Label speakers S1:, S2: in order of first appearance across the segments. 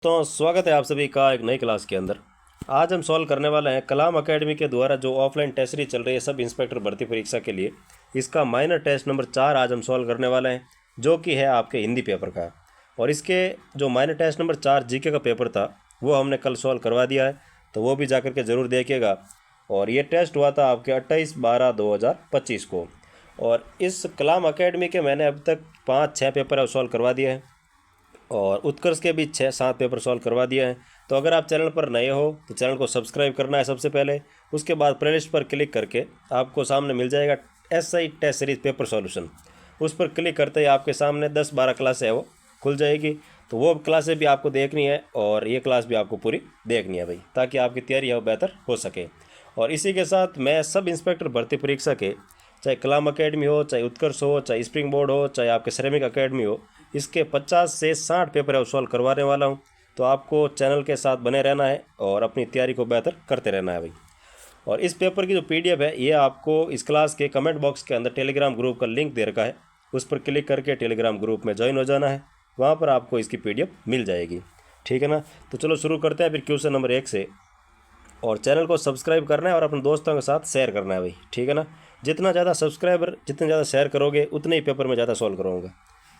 S1: तो स्वागत है आप सभी का एक नई क्लास के अंदर। आज हम सॉल्व करने वाले हैं कलाम एकेडमी के द्वारा जो ऑफलाइन टेस्ट सीरीज चल रही है सब इंस्पेक्टर भर्ती परीक्षा के लिए। इसका माइनर टेस्ट नंबर 4 आज हम सॉल्व करने वाले हैं, जो कि है आपके हिंदी पेपर का। और इसके जो माइनर टेस्ट नंबर 4 जीके का पेपर था वो हमने कल सॉल्व करवा दिया है, तो वो भी जा कर के ज़रूर देखिएगा। और ये टेस्ट हुआ था आपके 28/12/2025 को। और इस कलाम एकेडमी के मैंने अब तक 5-6 पेपर सॉल्व करवा दिए हैं और उत्कर्ष के भी 6-7 पेपर सॉल्व करवा दिए हैं। तो अगर आप चैनल पर नए हो तो चैनल को सब्सक्राइब करना है सबसे पहले। उसके बाद प्लेलिस्ट पर क्लिक करके आपको सामने मिल जाएगा SI test series paper solution. उस पर क्लिक करते ही आपके सामने 10-12 क्लासें है वो खुल जाएगी। तो वो क्लासें भी आपको देखनी है और ये क्लास भी आपको पूरी देखनी है भाई, ताकि आपकी तैयारी है वो बेहतर हो सके। और इसी के साथ मैं सब इंस्पेक्टर भर्ती परीक्षा के, चाहे कलाम एकेडमी हो, चाहे उत्कर्ष हो, चाहे स्प्रिंग बोर्ड हो, चाहे आपके श्रमिक एकेडमी हो, इसके 50 से 60 पेपर सॉल्व करवाने वाला हूँ। तो आपको चैनल के साथ बने रहना है और अपनी तैयारी को बेहतर करते रहना है भाई। और इस पेपर की जो PDF है ये आपको इस क्लास के कमेंट बॉक्स के अंदर टेलीग्राम ग्रुप का लिंक दे रखा है। उस पर क्लिक करके टेलीग्राम ग्रुप में ज्वाइन हो जाना है, वहाँ पर आपको इसकी PDF मिल जाएगी। ठीक है ना। तो चलो शुरू करते हैं फिर क्वेश्चन नंबर 1 से। और चैनल को सब्सक्राइब करना है और अपने दोस्तों के साथ शेयर करना है भाई। ठीक है ना। जितना ज़्यादा सब्सक्राइबर, जितने ज़्यादा शेयर करोगे उतने ही पेपर में ज़्यादा सॉल्व करूँगा।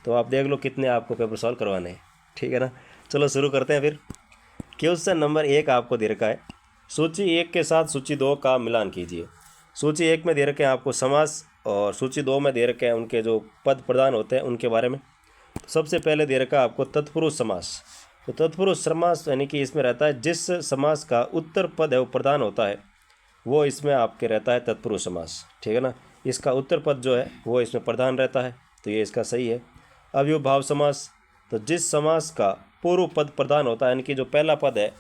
S1: तो आप देख लो कितने आपको पेपर सॉल्व करवाने हैं। ठीक है ना। चलो शुरू करते हैं फिर। क्वेश्चन नंबर 1 आपको दे रखा है, सूची 1 के साथ सूची 2 का मिलान कीजिए। सूची 1 में दे रखे हैं आपको समास और सूची 2 में दे रखे हैं उनके जो पद प्रदान होते हैं उनके बारे में। सबसे पहले दे रखा है आपको तत्पुरुष समास। तो तत्पुरुष समास यानी कि इसमें रहता है जिस समास का उत्तर पद है वो प्रधान होता है, वो इसमें आपके रहता है तत्पुरुष समास। ठीक है ना। इसका उत्तर पद जो है वो इसमें प्रधान रहता है, तो ये इसका सही है। अव्ययभाव समास, तो जिस समास का पूर्व पद प्रधान होता है यानी कि जो पहला पद है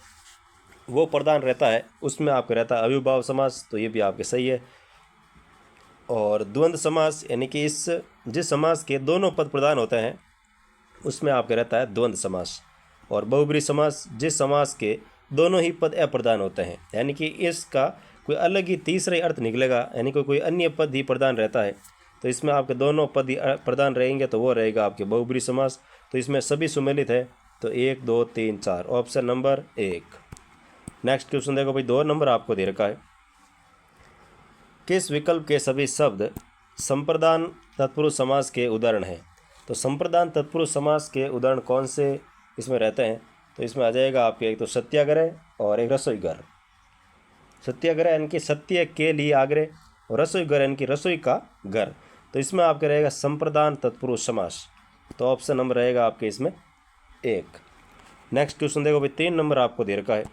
S1: वो प्रधान रहता है, उसमें आपका रहता है अव्ययभाव समास, तो ये भी आपके सही है। और द्वंद्व समास यानी कि जिस समास के दोनों पद प्रधान होते हैं उसमें आपका रहता है द्वंद्व समास। और बहुब्रीहि समास, जिस समास के दोनों ही पद अप्रधान होते हैं यानी कि इसका कोई अलग ही तीसरा ही अर्थ निकलेगा, यानी कोई अन्य पद ही प्रधान रहता है, तो इसमें आपके दोनों पद ही प्रधान रहेंगे, तो वो रहेगा आपके बहुब्रीहि समास। तो इसमें सभी सुमेलित है, तो 1 2 3 4 ऑप्शन नंबर 1। नेक्स्ट क्वेश्चन देखो भाई, 2 नंबर आपको दे रखा है, किस विकल्प के सभी शब्द संप्रदान तत्पुरुष समास के उदाहरण हैं। तो संप्रदान तत्पुरुष समास के उदाहरण कौन से इसमें रहते हैं, तो इसमें आ जाएगा आपके एक तो सत्याग्रह और एक रसोई घर। सत्याग्रह यानी कि सत्य के लिए आग्रह, और रसोई घर यानी कि रसोई का घर। तो इसमें आपके रहेगा संप्रदान तत्पुरुष समास, तो ऑप्शन नंबर रहेगा आपके इसमें 1। नेक्स्ट क्वेश्चन देखो भाई, 3 नंबर आपको दे रखा है,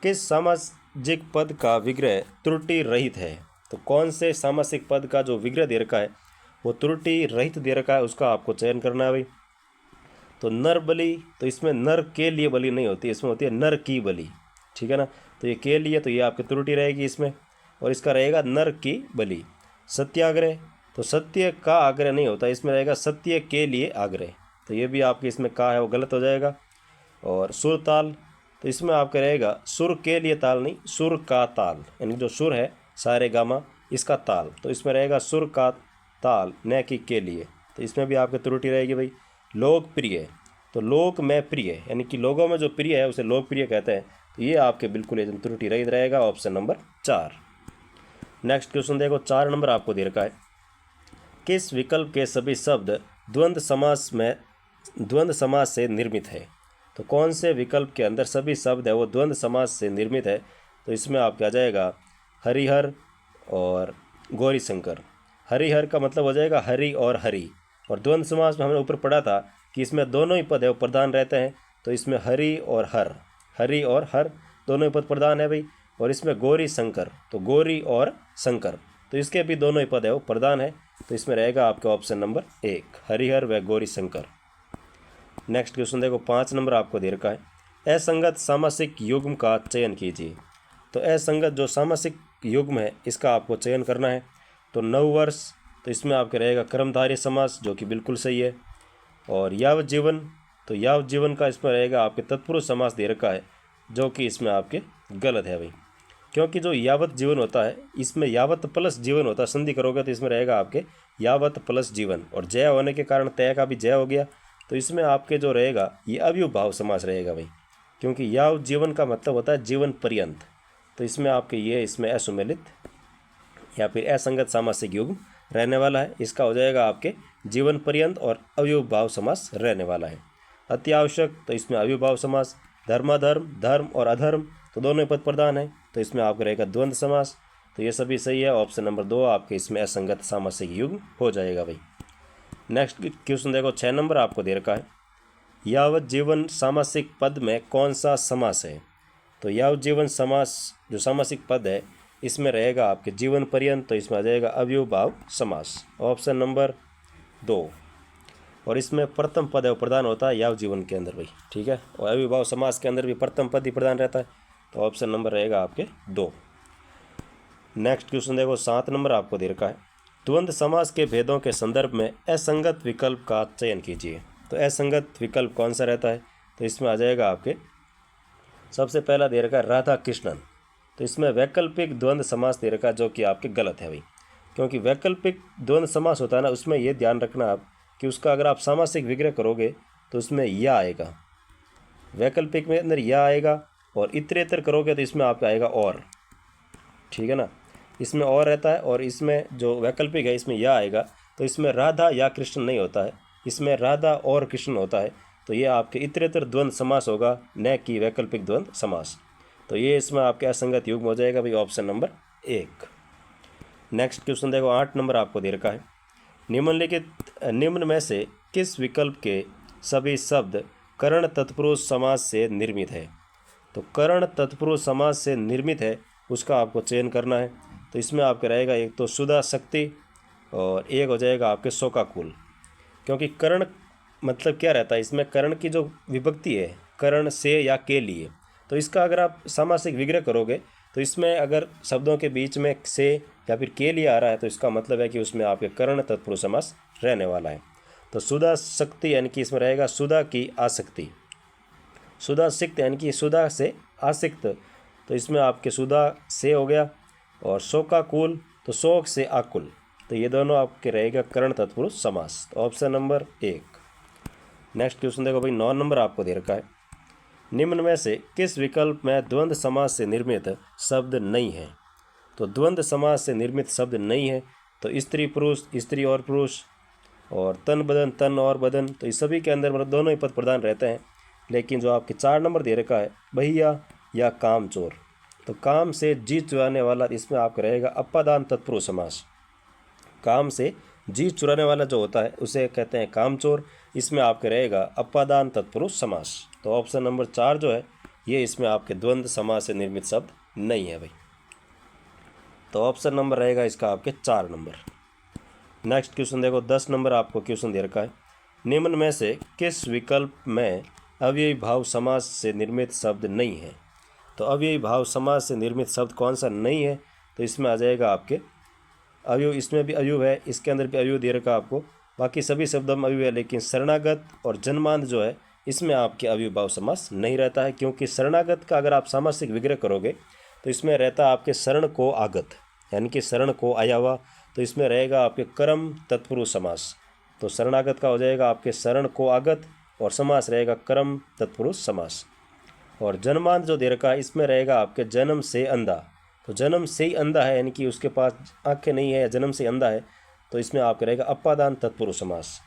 S1: किस सामासिक पद का विग्रह त्रुटि रहित है। तो कौन से सामासिक पद का जो विग्रह दे रखा है वो त्रुटि रहित दे रखा है, उसका आपको चयन करना है भाई। तो नर बलि, तो इसमें नर के लिए बलि नहीं होती, इसमें होती है नर की बलि। ठीक है ना। तो ये के लिए, तो ये आपकी त्रुटि रहेगी इसमें, और इसका रहेगा नर की बलि। सत्याग्रह, तो सत्य का आग्रह नहीं होता, इसमें रहेगा सत्य के लिए आग्रह, तो ये भी आपके इसमें का है वो गलत हो जाएगा। और सुर ताल, तो इसमें आपका रहेगा सुर के लिए ताल नहीं, सुर का ताल, यानी जो सुर है सारे गामा इसका ताल, तो इसमें रहेगा सुर का ताल न कि के लिए, तो इसमें भी आपकी त्रुटि रहेगी भाई। लोकप्रिय, तो लोक में प्रिय यानी कि लोगों में जो प्रिय है उसे लोकप्रिय कहते हैं, तो ये आपके बिल्कुल एकदम त्रुटि रहित रहेगा, ऑप्शन नंबर 4। नेक्स्ट क्वेश्चन देखो, 4 नंबर आपको दे रखा है, किस विकल्प के सभी शब्द द्वंद्व समास से निर्मित है। तो कौन से विकल्प के अंदर सभी शब्द है वो द्वंद्व समास से निर्मित है, तो इसमें आपका आ जाएगा हरिहर और गौरीशंकर। हरिहर का मतलब हो जाएगा हरि और हरि, और द्वंद्व समास में हमने ऊपर पढ़ा था कि इसमें दोनों ही पद है वो प्रधान रहते हैं, तो इसमें हरि और हर दोनों ही पद प्रधान है भाई। और इसमें गौरी शंकर, तो गौरी और शंकर, तो इसके भी दोनों ही पद है वो प्रधान है, तो इसमें रहेगा आपका ऑप्शन नंबर 1 हरिहर व गौरी शंकर। नेक्स्ट क्वेश्चन देखो, 5 नंबर आपको दे रखा है, असंगत सामासिक युग्म का चयन कीजिए। तो असंगत जो सामासिक युग्म है इसका आपको चयन करना है। तो नववर्ष, तो इसमें आपके रहेगा कर्मधारय समास, जो कि बिल्कुल सही है। और यावत जीवन, तो यावत जीवन का इसमें रहेगा आपके तत्पुरुष समास दे रखा है, जो कि इसमें आपके गलत है भाई, क्योंकि जो यावत जीवन होता है इसमें यावत प्लस जीवन होता है, संधि करोगे तो इसमें रहेगा आपके यावत प्लस जीवन, और जय होने के कारण तय का भी जय हो गया, तो इसमें आपके जो रहेगा ये अवयव भाव समास रहेगा भाई, क्योंकि याव जीवन का मतलब होता है जीवन पर्यंत। तो इसमें आपके ये इसमें असुमेलित या फिर असंगत सामासिक युग्म रहने वाला है। इसका हो जाएगा आपके जीवन पर्यंत और अवयव भाव समास रहने वाला है। अति आवश्यक तो इसमें अवयव भाव समास। धर्माधर्म, धर्म और अधर्म तो दोनों पद प्रधान है, तो इसमें आपका रहेगा द्वंद्व समास। तो ये सभी सही है। ऑप्शन नंबर 2 आपके इसमें असंगत सामासिक युग्म हो जाएगा भाई। नेक्स्ट क्वेश्चन देखो, 6 नंबर आपको दे रखा है, यावत जीवन सामासिक पद में कौन सा समास है। तो यावत जीवन समास जो सामासिक पद है इसमें रहेगा आपके जीवन पर्यंत, तो इसमें आ जाएगा अवयव भाव समास। Option number 2। और इसमें प्रथम पद है प्रधान होता है याव जीवन के अंदर भाई, ठीक है। और अवयव भाव समास के अंदर भी प्रथम पद ही प्रधान रहता है, तो ऑप्शन नंबर रहेगा आपके 2। नेक्स्ट क्वेश्चन देखो, 7 नंबर आपको दे रखा है, द्वंद्व समास के भेदों के संदर्भ में असंगत विकल्प का चयन कीजिए। तो असंगत विकल्प कौन सा रहता है, तो इसमें आ जाएगा आपके सबसे पहला दे रखा है राधा कृष्णन। तो इसमें वैकल्पिक द्वंद्व समास दे रखा है, जो कि आपके गलत है भाई, क्योंकि वैकल्पिक द्वंद्व समास होता है ना, उसमें ये ध्यान रखना आप कि उसका अगर आप सामासिक विग्रह करोगे तो उसमें या आएगा, वैकल्पिक में अंदर या आएगा, और इतरेतर करोगे तो इसमें आपका आएगा और, ठीक है ना। इसमें और रहता है और इसमें जो वैकल्पिक है इसमें या आएगा, तो इसमें राधा या कृष्ण नहीं होता है, इसमें राधा और कृष्ण होता है। तो ये आपके इतरेतर द्वंद्व समास होगा, न कि वैकल्पिक द्वंद्व समास। तो ये इसमें आपके असंगत युग्म हो जाएगा भाई, ऑप्शन नंबर 1। नेक्स्ट क्वेश्चन देखो, 8 नंबर आपको दे रखा है, निम्न में से किस विकल्प के सभी शब्द करण तत्पुरुष समास से निर्मित है। तो करण तत्पुरुष समास से निर्मित है उसका आपको चयन करना है। तो इसमें आपका रहेगा एक तो सुधा शक्ति और एक हो जाएगा आपके शोकाकुल, क्योंकि करण मतलब क्या रहता है, इसमें करण की जो विभक्ति है करण से या के लिए, तो इसका अगर आप सामासिक विग्रह करोगे तो इसमें अगर शब्दों के बीच में से या फिर के लिए आ रहा है तो इसका मतलब है कि उसमें आपके करण तत्पुरुष समास रहने वाला है। तो सुधा शक्ति यानी कि इसमें रहेगा सुधा की आसक्ति, सुधा सिक्त यानी कि सुधा से आसक्त, तो इसमें आपके सुधा से हो गया, और शोकाकुल तो शोक से आकुल, तो ये दोनों आपके रहेगा करण तत्पुरुष समास। तो ऑप्शन नंबर 1। नेक्स्ट क्वेश्चन देखो भाई, 9 नंबर आपको दे रखा है, निम्न में से किस विकल्प में द्वंद्व समास से निर्मित शब्द नहीं है। तो द्वंद्व समास से निर्मित शब्द नहीं है, तो स्त्री पुरुष, स्त्री और पुरुष, और तन बदन, तन और बदन, तो इस सभी के अंदर मतलब दोनों ही पद प्रधान रहते हैं। लेकिन जो आपके 4 नंबर दे रखा है भैया या काम चोर, तो काम से जीत चुराने वाला, इसमें आपका रहेगा अपादान तत्पुरुष समास। काम से जीत चुराने वाला जो होता है उसे कहते हैं काम चोर, इसमें आपके रहेगा अपादान तत्पुरुष समास। तो ऑप्शन नंबर 4 जो है ये इसमें आपके द्वंद्व समास से निर्मित शब्द नहीं है भाई, तो ऑप्शन नंबर रहेगा इसका आपके 4 नंबर। नेक्स्ट क्वेश्चन देखो, 10 नंबर आपको क्वेश्चन दे रखा है, निम्न में से किस विकल्प में अव्ययी भाव समास से निर्मित शब्द नहीं है। तो अव्ययी भाव समास से निर्मित शब्द कौन सा नहीं है, तो इसमें आ जाएगा आपके अवयव, इसमें भी अवयव है, इसके अंदर भी अवयव दे रखा आपको, बाकी सभी शब्दों में अवयव है, लेकिन शरणागत और जन्मांध जो है इसमें आपके अवयव भाव समास नहीं रहता है, क्योंकि शरणागत का अगर आप सामासिक विग्रह करोगे तो इसमें रहता है आपके शरण को आगत, यानी कि शरण को आया हुआ, तो इसमें रहेगा आपके कर्म तत्पुरुष समास। तो शरणागत का हो जाएगा आपके शरण को आगत और समास रहेगा कर्म तत्पुरुष समास। और जन्मांध जो दे रखा है इसमें रहेगा आपके जन्म से अंधा, तो जन्म से ही अंधा है यानी कि उसके पास आंखें नहीं है या जन्म से अंधा है, तो इसमें आपका रहेगा अपादान तत्पुरुष समास।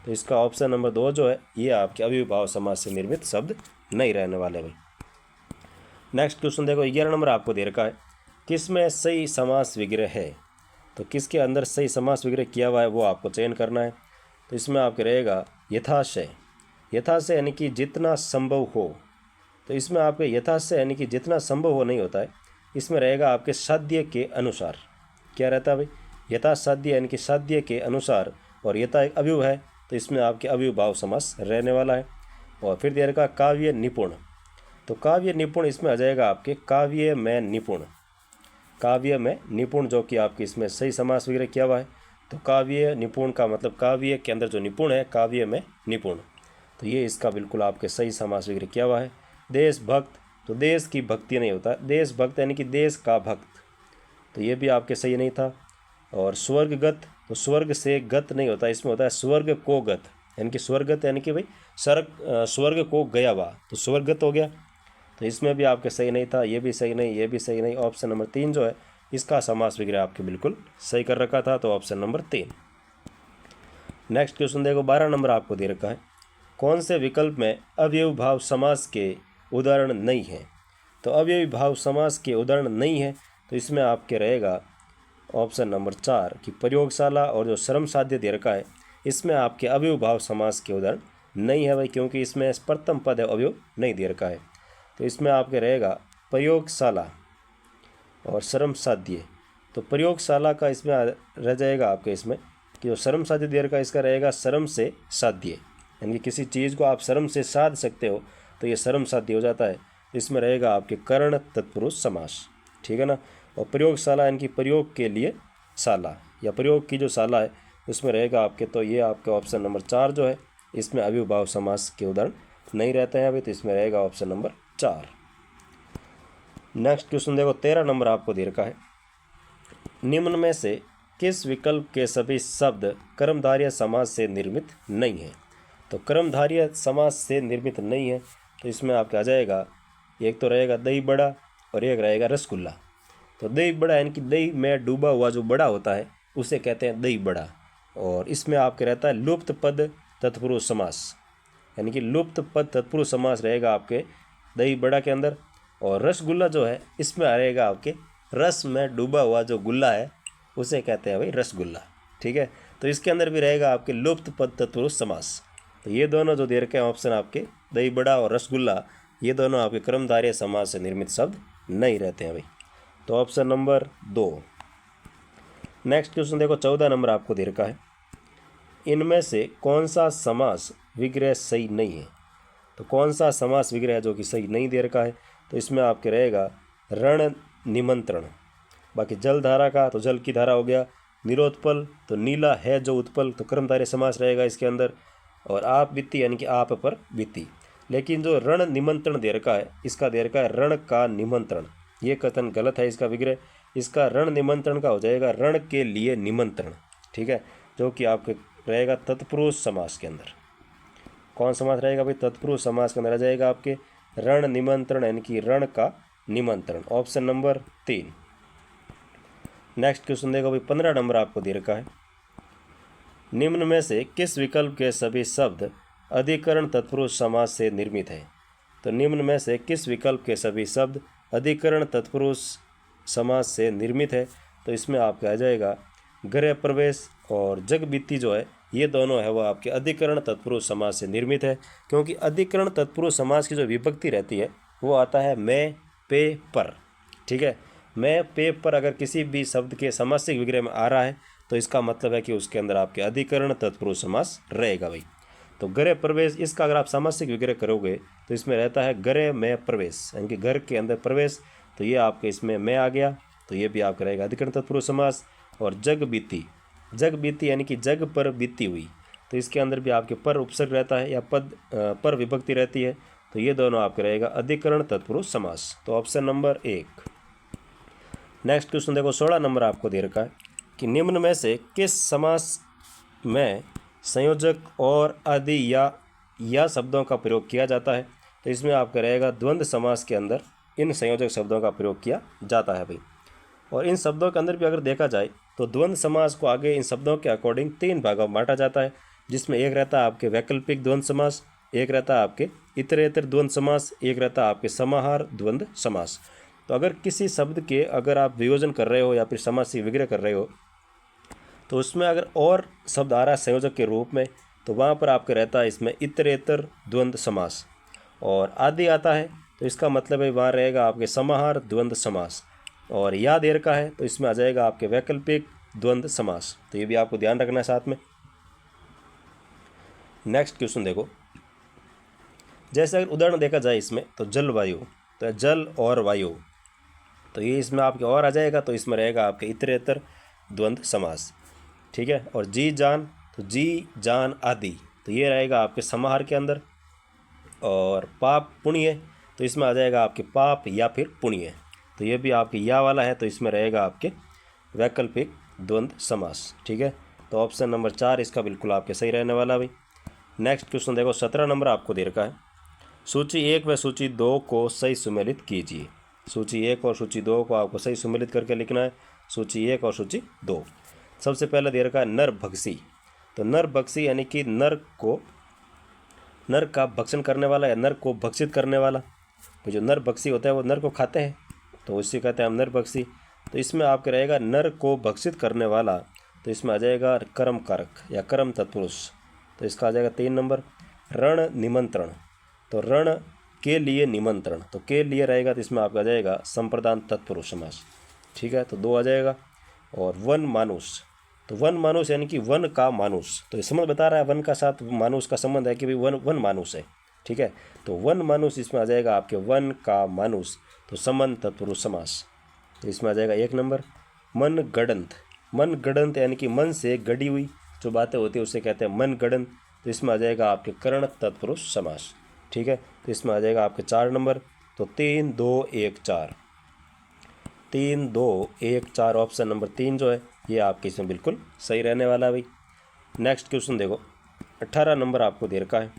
S1: तो इसका ऑप्शन नंबर 2 जो है ये आपके अव्ययी भाव समास से निर्मित शब्द नहीं रहने वाले भाई। नेक्स्ट क्वेश्चन देखो, 11 नंबर आपको दे रखा है, किसमें सही समास विग्रह है। तो किसके अंदर सही समास विग्रह किया हुआ है वो आपको चयन करना है। तो इसमें आपके रहेगा यथाशय, यथाशय यानी कि जितना संभव हो, तो इसमें आपके यथाशय यानी कि जितना संभव हो नहीं होता है, इसमें रहेगा आपके साध्य के अनुसार। क्या रहता है भाई, यथा साध्य यानी कि साध्य के अनुसार, और यथा एक अवयव है तो इसमें आपके अवयव भाव समास रहने वाला है। और फिर दे रखा काव्य निपुण, तो काव्य निपुण इसमें आ जाएगा आपके काव्य में निपुण, काव्य में निपुण जो कि आपके इसमें सही समास वगैरह किया हुआ है। तो काव्य निपुण का मतलब काव्य के अंदर जो निपुण है काव्य में निपुण, तो ये इसका बिल्कुल आपके सही समास वगैरह किया हुआ है। देशभक्त, तो देश की भक्ति नहीं होता, देशभक्त यानी कि देश का भक्त, तो ये भी आपके सही नहीं था। और स्वर्गगत, तो स्वर्ग से गत नहीं होता, इसमें होता है स्वर्ग को गत, यानी कि स्वर्गत यानी कि भाई स्वर्ग को गया हुआ, तो स्वर्गत हो गया। तो इसमें भी आपके सही नहीं था, ये भी सही नहीं, ये भी सही नहीं। ऑप्शन नंबर 3 जो है इसका समास विग्रह आपके बिल्कुल सही कर रखा था, तो ऑप्शन नंबर 3। नेक्स्ट क्वेश्चन देखो, 12 नंबर आपको दे रखा है, कौन से विकल्प में अवयवी भाव समास के उदाहरण नहीं है। तो अवयवी भाव समास के उदाहरण नहीं है, तो इसमें आपके रहेगा ऑप्शन नंबर 4 कि प्रयोगशाला और जो श्रम साध्य दे रखा है इसमें आपके अवयवी भाव समास के उदाहरण नहीं है भाई, क्योंकि इसमें प्रथम पद है, अवयव नहीं दे रखा है। तो इसमें आपके रहेगा प्रयोगशाला और श्रम साध्य। तो प्रयोगशाला का इसमें रह जाएगा आपके इसमें कि जो श्रम साध्य दे रखा है इसका रहेगा श्रम से साध्य, यानी कि किसी चीज़ को आप श्रम से साध सकते हो तो ये श्रम साध्य हो जाता है। इसमें रहेगा आपके कर्ण तत्पुरुष समास, ठीक है ना। और प्रयोगशाला यानी कि प्रयोग के लिए शाला या प्रयोग की जो शाला है उसमें रहेगा आपके, तो ये आपके ऑप्शन नंबर 4 जो है इसमें अवयवी भाव समास के उदाहरण नहीं रहते हैं अभी, तो इसमें रहेगा ऑप्शन नंबर 4। नेक्स्ट क्वेश्चन देखो, 13 नंबर आपको दे रखा है, निम्न में से किस विकल्प के सभी शब्द कर्मधारय समास से निर्मित नहीं है। तो कर्मधारय समास से निर्मित नहीं है, तो इसमें आपका आ जाएगा, एक तो रहेगा दही बड़ा और एक रहेगा रसगुल्ला। तो दही बड़ा यानी कि दही में डूबा हुआ जो बड़ा होता है उसे कहते हैं दही बड़ा, और इसमें आपके रहता है लुप्त पद तत्पुरुष समास, यानी कि लुप्त पद तत्पुरुष समास रहेगा आपके दही बड़ा के अंदर। और रसगुल्ला जो है इसमें रहेगा आपके रस में डूबा हुआ जो गुल्ला है उसे कहते हैं भाई रसगुल्ला, ठीक है। तो इसके अंदर भी रहेगा आपके लुप्त पद तत्पुरुष समास। तो ये दोनों जो दे रखे हैं ऑप्शन आपके दही बड़ा और रसगुल्ला, ये दोनों आपके कर्मधारय समास से निर्मित शब्द नहीं रहते हैं भाई, तो ऑप्शन नंबर 2। नेक्स्ट क्वेश्चन देखो, 14 नंबर आपको दे रखा है, इनमें से कौन सा समास विग्रह सही नहीं है। तो कौन सा समास विग्रह जो कि सही नहीं दे रखा है, तो इसमें आपके रहेगा रण निमंत्रण। बाकी जल धारा का तो जल की धारा हो गया, निरोत्पल तो नीला है जो उत्पल, तो कर्मधारय समास रहेगा इसके अंदर। और आप बीती यानी कि आप पर बीती। लेकिन जो रण निमंत्रण दे रखा है इसका दे रखा है रण का निमंत्रण, ये कथन गलत है इसका विग्रह। इसका रण निमंत्रण का हो जाएगा रण के लिए निमंत्रण, ठीक है, जो कि आपके रहेगा तत्पुरुष समास के अंदर। कौन समास रहेगा भाई, तत्पुरुष समास के अंदर आ जाएगा आपके रण निमंत्रण यानी कि रण का निमंत्रण, ऑप्शन नंबर 3। नेक्स्ट क्वेश्चन देखो भाई, 15 नंबर आपको दे रखा है, निम्न में से किस विकल्प के सभी शब्द अधिकरण तत्पुरुष समास से निर्मित है। तो निम्न में से किस विकल्प के सभी शब्द अधिकरण तत्पुरुष समास से निर्मित है, तो इसमें आपका आ जाएगा गृह प्रवेश और जग बीती जो है ये दोनों है वो आपके अधिकरण तत्पुरुष समास से निर्मित है, क्योंकि अधिकरण तत्पुरुष समास की जो विभक्ति रहती है वो आता है मैं पे पर, ठीक है। मैं पे पर अगर किसी भी शब्द के समासिक विग्रह में आ रहा है तो इसका मतलब है कि उसके अंदर आपके अधिकरण तत्पुरुष समास रहेगा भाई। तो गृह प्रवेश इसका अगर आप समासिक विग्रह करोगे तो इसमें रहता है गृह में प्रवेश, यानी कि घर के अंदर प्रवेश, तो ये आपके इसमें मैं आ गया, तो ये भी आपका रहेगा अधिकरण तत्पुरुष समास। और जग बीती, जग बीती यानी कि जग पर बीती हुई, तो इसके अंदर भी आपके पर उपसर्ग रहता है या पद पर विभक्ति रहती है, तो ये दोनों आपके रहेगा अधिकरण तत्पुरुष समास, तो ऑप्शन नंबर 1। नेक्स्ट क्वेश्चन देखो, 16 नंबर आपको दे रखा है कि निम्न में से किस समास में संयोजक और आदि या शब्दों का प्रयोग किया जाता है। तो इसमें आपका रहेगा द्वंद्व समास के अंदर इन संयोजक शब्दों का प्रयोग किया जाता है भाई। और इन शब्दों के अंदर भी अगर देखा जाए तो द्वंद्व समास को आगे इन शब्दों के अकॉर्डिंग 3 भागों में बांटा जाता है, जिसमें एक रहता है आपके वैकल्पिक द्वंद्व समास, एक रहता है आपके इतरेतर द्वंद्व समास, एक रहता है आपके समाहार द्वंद्व समास। तो अगर किसी शब्द के अगर आप वियोजन कर रहे हो या फिर समासिक विग्रह कर रहे हो तो उसमें अगर और शब्द आ रहा है संयोजक के रूप में, तो वहाँ पर आपका रहता है इसमें इतरेतर द्वंद्व समास। और आदि आता है तो इसका मतलब है वहाँ रहेगा आपके समाहार द्वंद्व समास। और या देर का है तो इसमें आ जाएगा आपके वैकल्पिक द्वंद्व समास, तो ये भी आपको ध्यान रखना है साथ में। नेक्स्ट क्वेश्चन देखो, जैसे अगर उदाहरण देखा जाए इसमें तो जलवायु, तो जल और वायु, तो ये इसमें आपके और आ जाएगा, तो इसमें रहेगा आपके इतरेतर द्वंद्व समास, ठीक है। और जी जान, तो जी जान आदि, तो ये रहेगा आपके समाहार के अंदर। और पाप पुण्य, तो इसमें आ जाएगा आपके पाप या फिर पुण्य, तो ये भी आपके या वाला है, तो इसमें रहेगा आपके वैकल्पिक द्वंद्व समास, ठीक है। तो ऑप्शन नंबर 4 इसका बिल्कुल आपके सही रहने वाला भाई। नेक्स्ट क्वेश्चन देखो 17 नंबर आपको दे रखा है, सूची 1 व सूची 2 को सही सुमेलित कीजिए। सूची 1 और सूची 2 को आपको सही सुमेलित करके लिखना है, सूची 1 और सूची 2। सबसे पहले दे रखा है नर भक्षी, तो नर भक्षी यानी कि नर का भक्षण करने वाला या नर को भक्षित करने वाला। तो जो नर भक्षी होता है वो नर को खाते हैं, तो इससे कहते हैं हम नर भक्षी। तो इसमें आपके रहेगा नर को भक्षित करने वाला, तो इसमें आ जाएगा कर्म कारक या कर्म तत्पुरुष, तो इसका आ जाएगा 3 नंबर। रण निमंत्रण, तो रण के लिए निमंत्रण, तो के लिए रहेगा, तो इसमें आपका आ जाएगा संप्रदान तत्पुरुष समास, ठीक है, तो 2 आ जाएगा। और वन मानुष, तो वन मानुष यानी कि वन का मानुष, तो ये समझ बता रहा है वन का साथ मानुष का संबंध है कि भाई वन मानुष है, ठीक है। तो वन मानुष इसमें आ जाएगा आपके वन का मानुष, तो समन तत्पुरुष समास, तो इसमें आ जाएगा 1 नंबर। मन गड़ंत, मन गड़ंत यानी कि मन से गड़ी हुई जो बातें होती है उसे कहते हैं मन गड़ंत, तो इसमें आ जाएगा आपके कर्ण तत्पुरुष समास, ठीक है। तो इसमें आ जाएगा आपके 4 नंबर। तो 3 2 1 4, 3 2 1 4 ऑप्शन नंबर 3 जो है ये आपके इसमें बिल्कुल सही रहने वाला है भाई। नेक्स्ट क्वेश्चन देखो 18 नंबर आपको दे रखा है,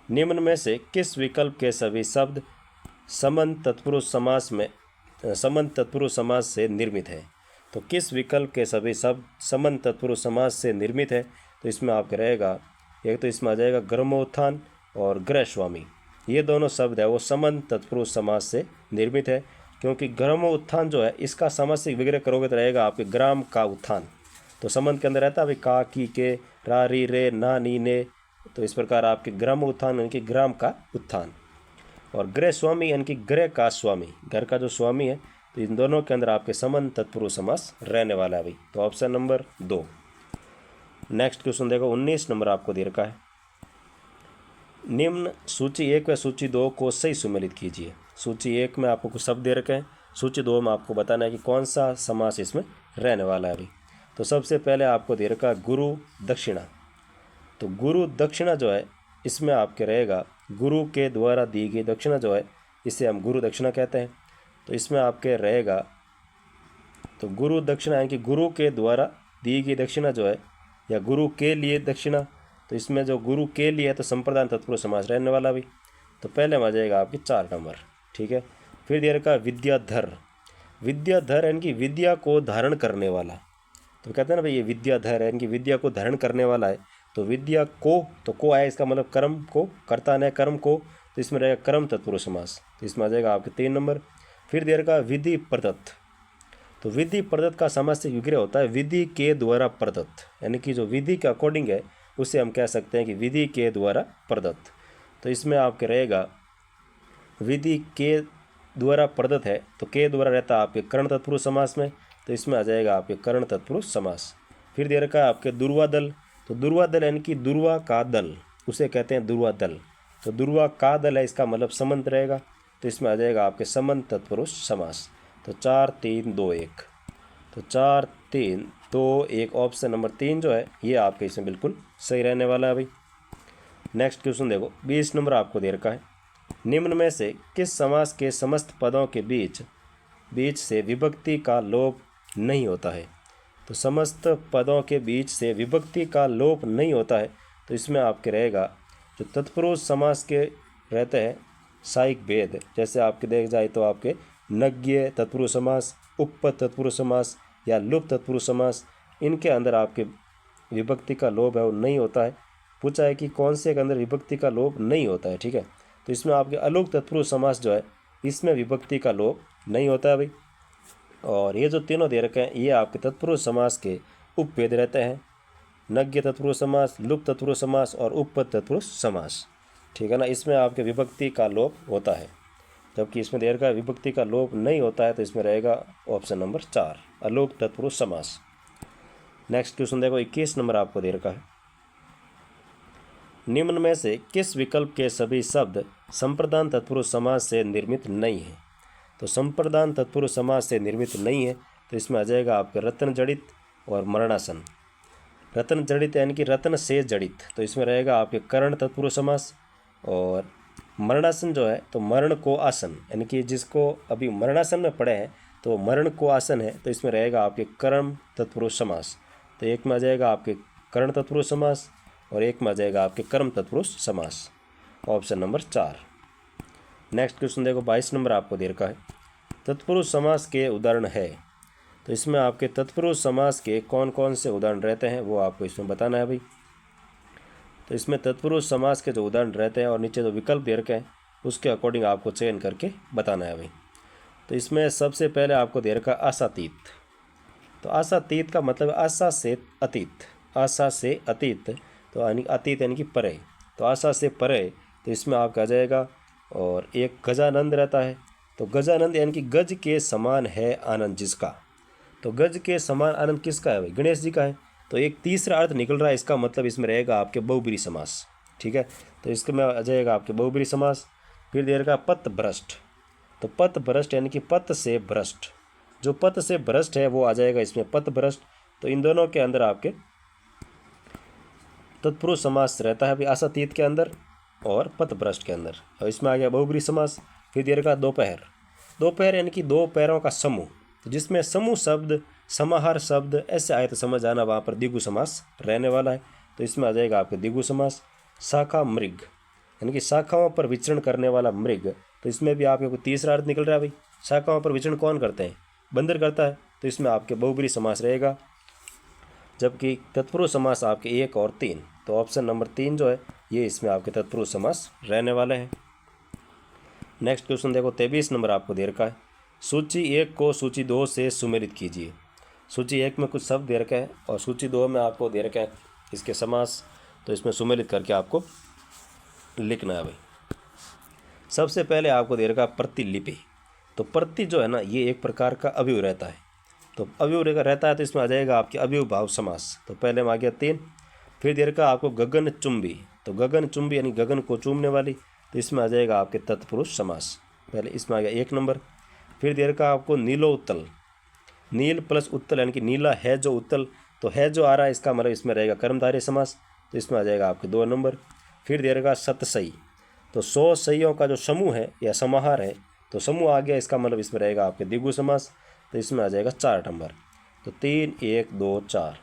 S1: निम्न में से किस विकल्प के सभी शब्द समन तत्पुरुष समास से निर्मित है। तो किस विकल्प के सभी शब्द समन तत्पुरुष समास से निर्मित है, तो इसमें आपका रहेगा एक, तो इसमें आ जाएगा ग्रमोत्थान और गृहस्वामी, ये दोनों शब्द है वो समन तत्पुरुष समास से निर्मित है, क्योंकि ग्रामोत्थान जो है इसका समास से विग्रह करोगे तो रहेगा आपके ग्राम का उत्थान, तो संबंध के अंदर रहता है भाई का की के रा री रे ना नी ने, तो इस प्रकार आपके ग्राम उत्थान यानी कि ग्राम का उत्थान। और गृह स्वामी यानी कि गृह का स्वामी, घर का जो स्वामी है, तो इन दोनों के अंदर आपके समन तत्पुरुष समास रहने वाला है भाई, तो ऑप्शन नंबर 2। नेक्स्ट क्वेश्चन देखो 19 नंबर आपको दे रखा है, निम्न सूची 1 व सूची 2 को सही सुमेलित कीजिए। सूची 1 में आपको कुछ शब्द दे रखे हैं, सूची 2 में आपको बताना है कि कौन सा समास इसमें रहने वाला है अभी। तो सबसे पहले आपको दे रखा है गुरु दक्षिणा, तो गुरु दक्षिणा जो है इसमें आपके रहेगा गुरु के द्वारा दी गई दक्षिणा जो है इसे हम गुरु दक्षिणा कहते हैं, तो इसमें आपके रहेगा तो गुरु दक्षिणा यानी कि गुरु के द्वारा दी गई दक्षिणा जो है या गुरु के लिए दक्षिणा, तो इसमें जो गुरु के लिए है तो संप्रदान तत्पुरुष समास रहने वाला भी, तो पहले में आ जाएगा आपकी 4 नंबर, ठीक है। फिर दे रखा विद्याधर, विद्याधर यानी कि विद्या को धारण करने वाला, तो कहते हैं ना भाई ये विद्याधर है यानी कि विद्या को धारण करने वाला है, तो विद्या को, तो को आया इसका मतलब कर्म को, कर्ता ने कर्म को, तो इसमें रहेगा कर्म तत्पुरुष समास, तो इसमें आ जाएगा आपके 3 नंबर। फिर दे रखा विधि प्रदत्त, तो विधि प्रदत्त का समास से विग्रह होता है विधि के द्वारा प्रदत्त, यानी कि जो विधि के अकॉर्डिंग है उसे हम कह सकते हैं कि विधि के द्वारा प्रदत्त, तो इसमें आपके रहेगा विधि के द्वारा प्रदत्त है, तो के द्वारा रहता है आपके कर्ण तत्पुरुष समास में, तो इसमें आ जाएगा आपके कर्ण तत्पुरुष समास। फिर दे रखा है आपके दुर्वादल, तो दुर्वादल यानी कि दुर्वा का दल उसे कहते हैं दुर्वादल, तो दुर्वा का दल है इसका मतलब समंत रहेगा, तो इसमें आ जाएगा आपके समंत तत्पुरुष समास। तो 4 3 2 1, तो 4 3 2 1 ऑप्शन नंबर 3 जो है ये आपके इसमें बिल्कुल सही रहने वाला है भाई। नेक्स्ट क्वेश्चन देखो 20 नंबर आपको दे रखा है, निम्न में से किस समास के समस्त पदों के बीच से विभक्ति का लोप नहीं होता है। तो समस्त पदों के बीच से विभक्ति का लोप नहीं होता है, तो इसमें आपके रहेगा जो तत्पुरुष समास के रहते हैं साइक भेद, जैसे आपके देख जाए तो आपके नज्ञ तत्पुरुष समास, उपपद तत्पुरुष समास या लुप्त तत्पुरुष समास, इनके अंदर आपके विभक्ति का लोप है वो नहीं होता है। पूछा है कि कौन से के अंदर विभक्ति का लोप नहीं होता है, ठीक है, तो इसमें आपके अलुप्त तत्पुरुष समास जो है इसमें विभक्ति का लोप नहीं होता है भाई। और ये जो तीनों दे रखे हैं ये आपके तत्पुरुष समास के उपभेद रहते हैं, नज्ञ तत्पुरुष समास, लुप्त तत्पुरुष समास और उपपद तत्पुरुष समास, ठीक है ना, इसमें आपके विभक्ति का लोप होता है, जबकि इसमें दे रखा है विभक्ति का लोप नहीं होता है, तो इसमें रहेगा ऑप्शन नंबर 4 अलुप्त तत्पुरुष समास। नेक्स्ट क्वेश्चन देखो 21 नंबर आपको दे रखा है, निम्न में से किस विकल्प के सभी शब्द संप्रदान तत्पुरुष समास से निर्मित नहीं है। तो संप्रदान तत्पुरुष समास से निर्मित नहीं है, तो इसमें आ जाएगा आपके रत्न जड़ित और मरणासन। रत्न जड़ित यानी कि रत्न से जड़ित, तो इसमें रहेगा आपके कर्ण तत्पुरुष समास। और मरणासन जो है तो मरण को आसन, यानी कि जिसको अभी मरणासन में पड़े हैं तो मरण को आसन है, तो इसमें रहेगा आपके कर्म तत्पुरुष समास। तो एक में आ जाएगा आपके कर्ण तत्पुरुष समास और एक में आ जाएगा आपके कर्म तत्पुरुष समास, ऑप्शन नंबर 4। नेक्स्ट क्वेश्चन देखो 22 नंबर आपको दे रखा है, तत्पुरुष समास के उदाहरण है। तो इसमें आपके तत्पुरुष समास के कौन कौन से उदाहरण रहते हैं वो आपको इसमें बताना है भाई। तो इसमें तत्पुरुष समास के जो उदाहरण रहते हैं और नीचे जो विकल्प दे रखे हैं उसके अकॉर्डिंग आपको चयन करके बताना है भाई। तो इसमें सबसे पहले आपको दे रखा आशातीत। तो आशातीत का मतलब आशा से अतीत, आशा से अतीत, तो यानी अतीत यानी कि परे, तो आशा से परे, तो इसमें आपका आ जाएगा। और एक गजानंद रहता है, तो गजानंद यानी कि गज के समान है आनंद जिसका। तो गज के समान आनंद किसका है भाई? गणेश जी का है। तो एक तीसरा अर्थ निकल रहा है, इसका मतलब इसमें रहेगा आपके बहुब्रीहि समास। ठीक है, तो इसके में आ जाएगा आपके बहुब्रीहि समास। फिर दे रखा पथ भ्रष्ट। तो पथ भ्रष्ट यानी कि पथ से भ्रष्ट, जो पथ से भ्रष्ट है वो आ जाएगा इसमें पथ भ्रष्ट। तो इन दोनों के अंदर आपके तत्पुरुष समास रहता है अभी आशातीत के अंदर और पथ भ्रष्ट के अंदर। और इसमें आ गया बहुब्रीहि समास। फिर दे रखा दोपहर। दोपहर यानी कि दो पैरों का समूह, तो जिसमें समूह शब्द, समाहार शब्द ऐसे आए तो समझ आना वहाँ पर द्विगु समास रहने वाला है। तो इसमें आ जाएगा आपके द्विगु समास। शाखा मृग यानी कि शाखाओं पर विचरण करने वाला मृग, तो इसमें भी आपके कोई तीसरा अर्थ निकल रहा है भाई। शाखाओं पर विचरण कौन करते हैं? बंदर करता है। तो इसमें आपके बहुब्रीहि समास रहेगा। जबकि तत्पुरुष समास आपके 1 और 3, तो ऑप्शन नंबर 3 जो है ये इसमें आपके तत्पुरुष समास रहने वाले हैं। नेक्स्ट क्वेश्चन देखो 23 नंबर आपको दे रखा है, सूची 1 को सूची 2 से सुमेलित कीजिए। सूची 1 में कुछ शब्द दे रखा है और सूची 2 में आपको दे रखा है इसके समास, तो इसमें सुमेलित करके आपको लिखना है भाई। सबसे पहले आपको दे रखा है प्रतिलिपि। तो प्रति जो है ना ये एक प्रकार का अवयव रहता है, तो अवयव रहता है तो इसमें आ जाएगा आपके अवयव भाव समास। तो पहले में आ गया 3। फिर दे रखा आपको गगन चुंबी। तो गगन चुंबी यानी गगन को चूमने वाली, तो इसमें आ जाएगा आपके तत्पुरुष समास। पहले इसमें आ गया 1 नंबर। फिर दे रखा आपको नीलो उत्तल। नील प्लस उत्तल यानी कि नीला है जो उत्तल, तो है जो आ रहा है इसका मतलब इसमें रहेगा कर्मधारय समास, तो इसमें आ जाएगा आपके 2 नंबर। फिर दे रखा शतसई। तो 100 सईयों का जो समूह है या समाहार है, तो समूह आ गया, इसका मतलब इसमें रहेगा आपके द्विगु समास, तो इसमें आ जाएगा 4 नंबर। तो 3 1 2 4,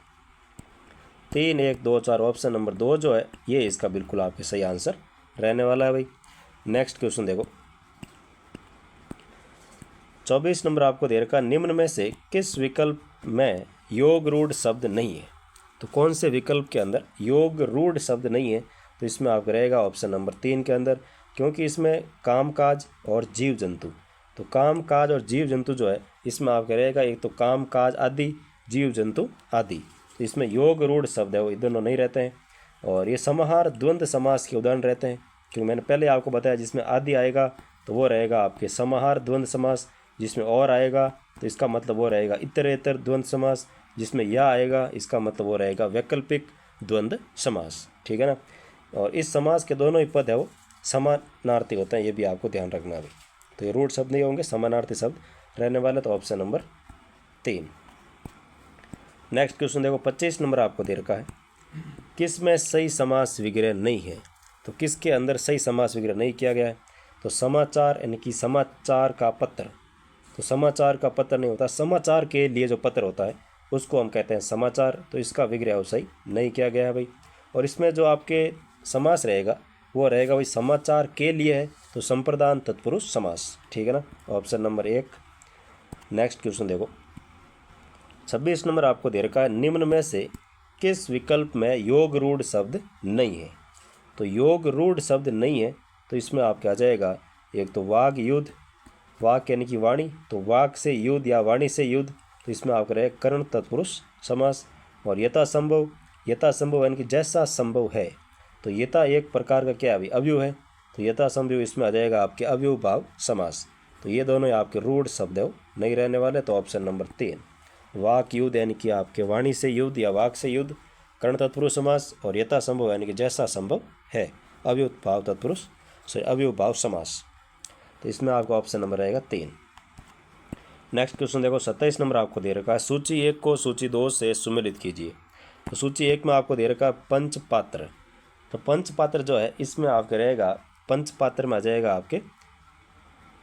S1: 3 1 2 4, ऑप्शन नंबर 2 जो है ये इसका बिल्कुल आपके सही आंसर रहने वाला है भाई। नेक्स्ट क्वेश्चन देखो 24 नंबर आपको दे रखा, निम्न में से किस विकल्प में योग रूढ़ शब्द नहीं है? तो कौन से विकल्प के अंदर योग रूढ़ शब्द नहीं है? तो इसमें आपका रहेगा ऑप्शन नंबर 3 के अंदर, क्योंकि इसमें कामकाज और जीव जंतु, तो कामकाज और जीव जंतु जो है इसमें आपका रहेगा एक तो कामकाज आदि, जीव जंतु आदि, तो इसमें योग रूढ़ शब्द है वो दोनों नहीं रहते हैं। और ये समाहार द्वंद्व समास के उदाहरण रहते हैं, क्योंकि मैंने पहले आपको बताया जिसमें आदि आएगा तो वो रहेगा आपके समाहार द्वंद्व समास, जिसमें और आएगा तो इसका मतलब वो रहेगा इतरेतर द्वंद्व समास, जिसमें या आएगा इसका मतलब वो रहेगा वैकल्पिक द्वंद्व समास। ठीक है ना। और इस समास के दोनों ही पद है वो समानार्थी होते हैं, ये भी आपको ध्यान रखना है। तो ये रूढ़ शब्द नहीं होंगे, समानार्थी शब्द रहने वाले, तो ऑप्शन नंबर 3। नेक्स्ट क्वेश्चन देखो 25 नंबर आपको दे रखा है, किस में सही समास विग्रह नहीं है? तो किसके अंदर सही समास विग्रह नहीं किया गया है? तो समाचार यानी कि समाचार का पत्र, तो समाचार का पत्र नहीं होता, समाचार के लिए जो पत्र होता है उसको हम कहते हैं समाचार, तो इसका विग्रह सही नहीं किया गया है भाई। और इसमें जो आपके समास रहेगा वो रहेगा भाई समाचार के लिए है, तो संप्रदान तत्पुरुष समास। ठीक है ना, ऑप्शन नंबर 1। नेक्स्ट क्वेश्चन देखो 26 नंबर आपको दे रखा है, निम्न में से किस विकल्प में योग रूढ़ शब्द नहीं है? तो योग रूढ़ शब्द नहीं है तो इसमें आपके आ जाएगा एक तो वाग युद्ध, वाक यानी कि वाणी, तो वाक से युद्ध या वाणी से युद्ध, तो इसमें आपका रहेगा कर्ण तत्पुरुष समास। और यथा संभव, यथा संभव यानी कि जैसा संभव है, तो यथा एक प्रकार का क्या है अवयव है, तो यथा संभव इसमें आ जाएगा आपके अवयव भाव समास। तो ये दोनों आपके रूढ़ शब्द है नहीं रहने वाले, तो ऑप्शन नंबर 3 वाक युद्ध यानी कि आपके वाणी से युद्ध या वाक से युद्ध, कर्ण तत्पुरुष समास, और यथा संभव यानी कि जैसा संभव है अवयव भाव तत्पुरुष अवयव भाव समास, तो इसमें आपका ऑप्शन नंबर रहेगा 3। नेक्स्ट क्वेश्चन देखो 27 नंबर आपको दे रखा है, सूची 1 को सूची 2 से सुमेलित कीजिए। तो सूची 1 में आपको दे रखा है पंचपात्र। तो पंचपात्र जो है इसमें आपका रहेगा पंचपात्र में आ जाएगा आपके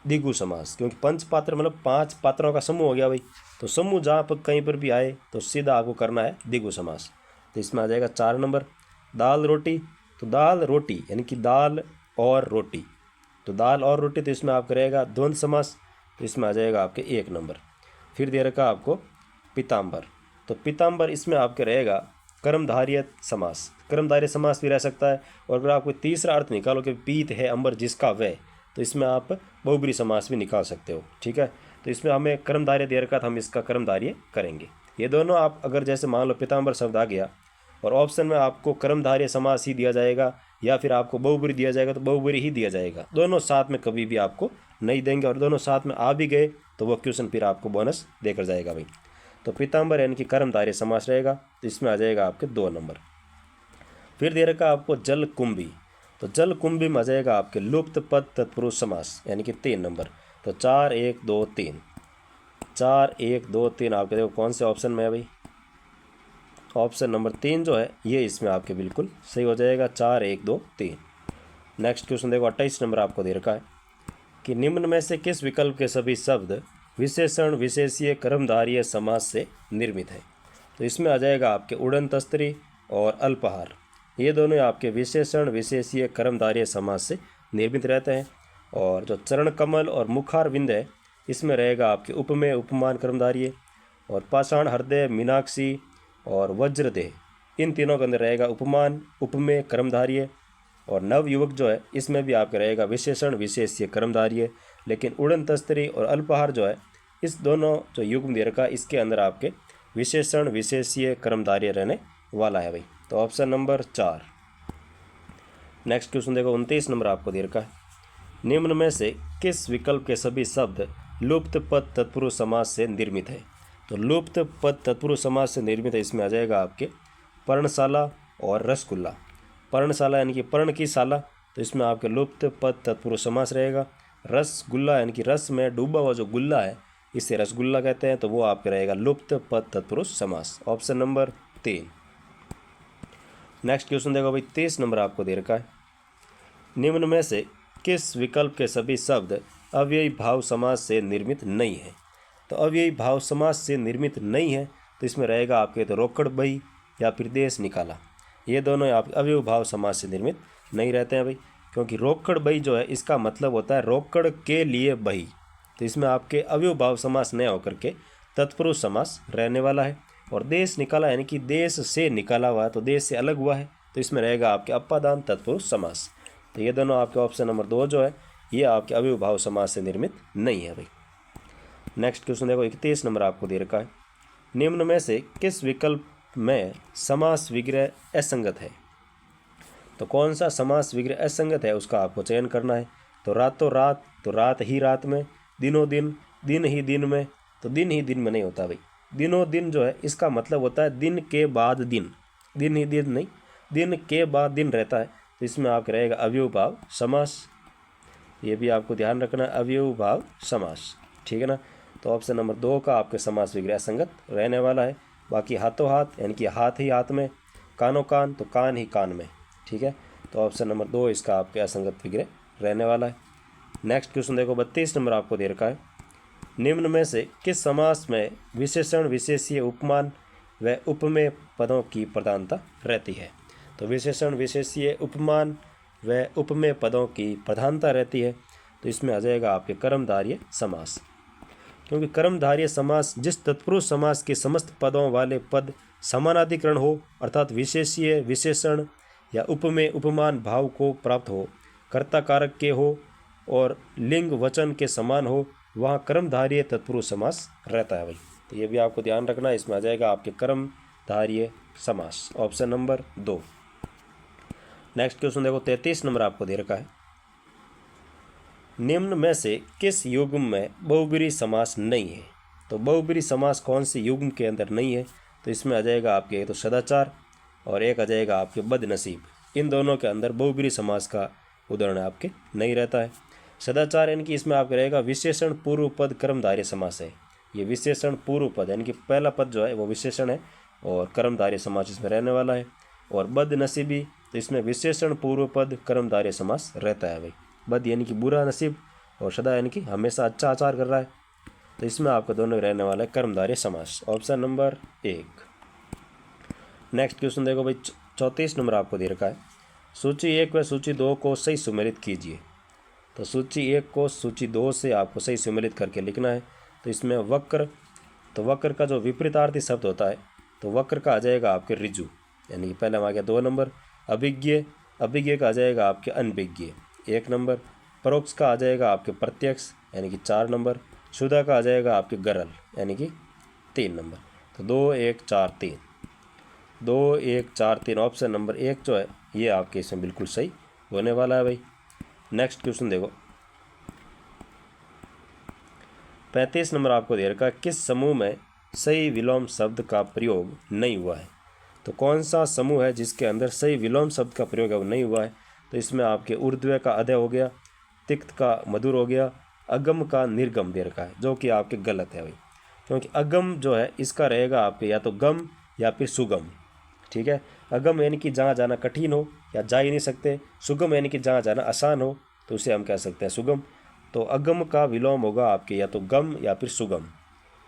S1: द्विगु समास, क्योंकि पंचपात्र मतलब 5 पात्रों का समूह हो गया भाई, तो समूह जहाँ पर कहीं पर भी आए तो सीधा आपको करना है द्विगु समास, तो इसमें आ जाएगा 4 नंबर। दाल रोटी, तो दाल रोटी यानी कि दाल और रोटी, तो दाल और रोटी, तो इसमें आपका रहेगा द्वंद्व समास, तो इसमें आ जाएगा आपके 1 नंबर। फिर दे रखा आपको पीताम्बर, तो पीताम्बर इसमें आपके रहेगा कर्मधारय समास, कर्मधारय समास भी रह सकता है। और अगर आपको तीसरा अर्थ निकालो कि पीत है अंबर जिसका वह, तो इसमें आप बहुब्रीहि समास भी निकाल सकते हो। ठीक है, तो इसमें हमें कर्मधारय दे रखा था, हम इसका कर्मधारय करेंगे। ये दोनों आप अगर जैसे मान लो पीताम्बर शब्द आ गया और ऑप्शन में आपको कर्मधारय समास ही दिया जाएगा या फिर आपको बहुब्रीहि दिया जाएगा, तो बहुब्रीहि ही दिया जाएगा। दोनों साथ में कभी भी आपको नहीं देंगे, और दोनों साथ में आ भी गए तो वो क्वेश्चन फिर आपको बोनस देकर जाएगा भाई। तो पीताम्बर यानी कि कर्मधारय समास रहेगा, तो इसमें आ जाएगा आपके 2 नंबर। फिर दे रखा आपको जलकुंभी, तो जलकुंभी में आ जाएगा आपके लुप्त पद तत्पुरुष समास यानी कि 3 नंबर। तो 4 1 2 3, 4 1 2 3 आपके देखो कौन से ऑप्शन में है भाई, ऑप्शन नंबर 3 जो है ये इसमें आपके बिल्कुल सही हो जाएगा, 4 1 2 3। नेक्स्ट क्वेश्चन देखो 28 नंबर आपको दे रखा है कि निम्न में से किस विकल्प के सभी शब्द विशेषण विशेषीय कर्मधारय समास से निर्मित है। तो इसमें आ जाएगा आपके उड़न तस्त्री और अल्पहार, ये दोनों आपके विशेषण विशेषीय कर्मधारय समास से निर्मित रहते हैं। और जो चरण कमल और मुखार विंद है इसमें रहेगा आपके उपमेय उपमान कर्मधारय, और पाषाण हृदय मीनाक्षी और वज्रदेह इन तीनों के अंदर रहेगा उपमान उपमेय कर्मधारय। और नवयुवक जो है इसमें भी आपका रहेगा विशेषण विशेषीय कर्मधारय। लेकिन उड़न तस्त्री और अल्पहार जो है इस दोनों जो युग्म दे रखा इसके अंदर आपके विशेषण विशेषीय कर्मधारय रहने वाला है भाई। तो ऑप्शन नंबर 4। नेक्स्ट क्वेश्चन देखो 29 नंबर आपको दे रखा है, निम्न में से किस विकल्प के सभी शब्द लुप्त पद तत्पुरुष समास से निर्मित है। तो लुप्त पद तत्पुरुष समास से निर्मित है, इसमें आ जाएगा आपके पर्णशाला और रसगुल्ला। पर्णशाला यानी कि पर्ण की शाला, तो इसमें आपके लुप्त पद तत्पुरुष समास रहेगा। रसगुल्ला यानी कि रस में डूबा हुआ जो गुल्ला है इसे रसगुल्ला कहते हैं, तो वो आपके रहेगा लुप्त पद तत्पुरुष समास, ऑप्शन नंबर 3। नेक्स्ट क्वेश्चन देखो भाई 23 नंबर आपको दे रखा है, निम्न में से किस विकल्प के सभी शब्द अव्ययी भाव समास से निर्मित नहीं है। तो अव्ययी भाव समास से निर्मित नहीं है, तो इसमें रहेगा आपके तो रोकड़ बही या फिर देश निकाला, ये दोनों आप अव्ययी भाव समास से निर्मित नहीं रहते हैं भाई। क्योंकि रोकड़ बही जो है इसका मतलब होता है रोकड़ के लिए बही, तो इसमें आपके अव्ययी भाव समास न होकर के तत्पुरुष समास रहने वाला है। और देश निकाला यानी कि देश से निकाला हुआ है, तो देश से अलग हुआ है, तो इसमें रहेगा आपके अपादान तत्पुरुष समास। तो ये दोनों आपके ऑप्शन नंबर 2 जो है ये आपके अव्ययी भाव समास से निर्मित नहीं है भाई। नेक्स्ट क्वेश्चन देखो 31 नंबर आपको दे रखा है, निम्न में से किस विकल्प में समास विग्रह असंगत है। तो कौन सा समास विग्रह असंगत है उसका आपको चयन करना है। तो रातों रात, तो रात ही रात में, दिनों दिन, दिन ही दिन में, तो दिन ही दिन में नहीं होता भाई। दिनों दिन जो है इसका मतलब होता है दिन के बाद दिन, दिन ही दिन नहीं, दिन के बाद दिन रहता है, तो इसमें आपका रहेगा अव्ययी भाव समास। ये भी आपको ध्यान रखना है, अव्ययी भाव समास, ठीक है ना। तो ऑप्शन नंबर 2 का आपके समास विग्रह असंगत रहने वाला है। बाकी हाथों हाथ यानी कि हाथ ही हाथ में, कानों कान, तो कान ही कान में, ठीक है। तो ऑप्शन नंबर 2 इसका आपके असंगत विग्रह रहने वाला है। नेक्स्ट क्वेश्चन देखो 32 नंबर आपको दे रखा है, निम्न में से किस समास में विशेषण विशेषीय उपमान व उपमेय पदों की प्रधानता रहती है। तो विशेषण विशेषीय उपमान व उपमेय पदों की प्रधानता रहती है, तो इसमें आ जाएगा आपके कर्मधारय समास। क्योंकि कर्मधारय समास जिस तत्पुरुष समास के समस्त पदों वाले पद समानाधिकरण हो, अर्थात विशेषीय विशेषण या उपमेय उपमान भाव को प्राप्त हो, कर्ता कारक के हो और लिंग वचन के समान हो, वहाँ कर्मधारय तत्पुरुष समास रहता है भाई। तो ये भी आपको ध्यान रखना है, इसमें आ जाएगा आपके कर्मधारय समास, ऑप्शन नंबर 2। नेक्स्ट क्वेश्चन देखो 33 नंबर आपको दे रखा है, निम्न में से किस युग्म में बहुब्रीहि समास नहीं है। तो बहुब्रीहि समास कौन से युग्म के अंदर नहीं है, तो इसमें आ जाएगा आपके तो सदाचार और एक आ जाएगा आपके बदनसीब। इन दोनों के अंदर बहुब्रीहि समास का उदाहरण आपके नहीं रहता है। सदाचार यानी कि इसमें आपका रहेगा विशेषण पूर्व पद कर्मधारय समास है। ये विशेषण पूर्व पद यानी कि पहला पद जो है वो विशेषण है और कर्मधारय समास इसमें रहने वाला है। और बदनसीबी, तो इसमें विशेषण पूर्व पद कर्मधारय समास रहता है भाई। बद यानी कि बुरा नसीब और सदा यानी कि हमेशा अच्छा आचार कर रहा है, तो इसमें आपका दोनों रहने वाला है कर्मधारय समास, ऑप्शन नंबर 1। नेक्स्ट क्वेश्चन देखो भाई 34 नंबर आपको दे रखा है, सूची 1 व सूची 2 को सही सुमेलित कीजिए। तो सूची 1 को सूची 2 से आपको सही सुमेलित करके लिखना है। तो इसमें वक्र, तो वक्र का जो विपरीतार्थी शब्द होता है, तो वक्र का आ जाएगा आपके ऋजु, यानी कि पहले आ गया 2 नंबर। अभिज्ञ, अभिज्ञ का आ जाएगा आपके अनभिज्ञ 1 नंबर। परोक्ष का आ जाएगा आपके प्रत्यक्ष, यानी कि 4 नंबर। शुदा का आ जाएगा आपके गरल, यानी कि 3 नंबर। तो 2 1 4 3, 2 1 4 3 ऑप्शन नंबर 1 जो है ये आपके इसमें बिल्कुल सही होने वाला है भाई। नेक्स्ट क्वेश्चन देखो, 35 नंबर आपको दे रखा है, किस समूह में सही विलोम शब्द का प्रयोग नहीं हुआ है। तो कौन सा समूह है जिसके अंदर सही विलोम शब्द का प्रयोग है वो नहीं हुआ है। तो इसमें आपके ऊर्ध्व का अधय हो गया, तिक्त का मधुर हो गया, अगम का निर्गम दे रखा है, जो कि आपके गलत है भाई, क्योंकि अगम जो है इसका रहेगा आपके या तो गम या फिर सुगम। ठीक है, अगम यानी कि जहाँ जाना कठिन हो या जा ही नहीं सकते, सुगम यानी कि जहाँ जाना आसान हो, तो उसे हम कह सकते हैं सुगम। तो अगम का विलोम होगा आपके या तो गम या फिर सुगम,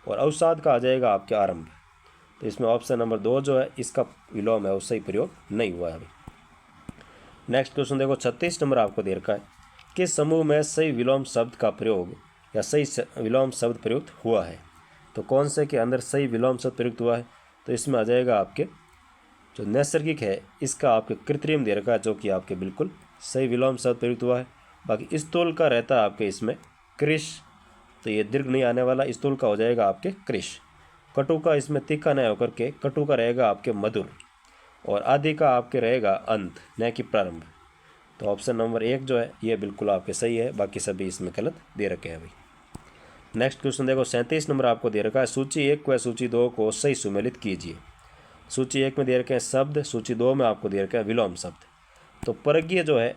S1: और अवसाद का आ जाएगा आपके आरंभ। तो इसमें ऑप्शन नंबर 2 जो है इसका विलोम है वो सही प्रयोग नहीं हुआ है। नेक्स्ट क्वेश्चन देखो, 36 नंबर आपको दे रखा है, किस समूह में सही विलोम शब्द का प्रयोग या सही विलोम शब्द प्रयुक्त हुआ है। तो कौन से के अंदर सही विलोम शब्द प्रयुक्त हुआ है। तो इसमें आ जाएगा आपके जो नैसर्गिक है इसका आपके कृत्रिम दे रखा है, जो कि आपके बिल्कुल सही विलोम शब्द प्रयुक्त हुआ है। बाकी स्थूल का रहता है आपके इसमें कृष, तो ये दीर्घ नहीं आने वाला, स्थूल का हो जाएगा आपके कृष। कटु का इसमें तीखा नहीं होकर के कटु का रहेगा आपके मधुर, और आदि का आपके रहेगा अंत न कि प्रारंभ। तो ऑप्शन नंबर 1 जो है ये बिल्कुल आपके सही है, बाकी सभी इसमें गलत दे रखे हैं भाई। नेक्स्ट क्वेश्चन देखो, 37 नंबर आपको दे रखा है, सूची 1 व सूची 2 को सही सुमेलित कीजिए। सूची 1 में दे रखे हैं शब्द, सूची 2 में आपको दे रखा है विलोम शब्द। तो परज्ञ जो है,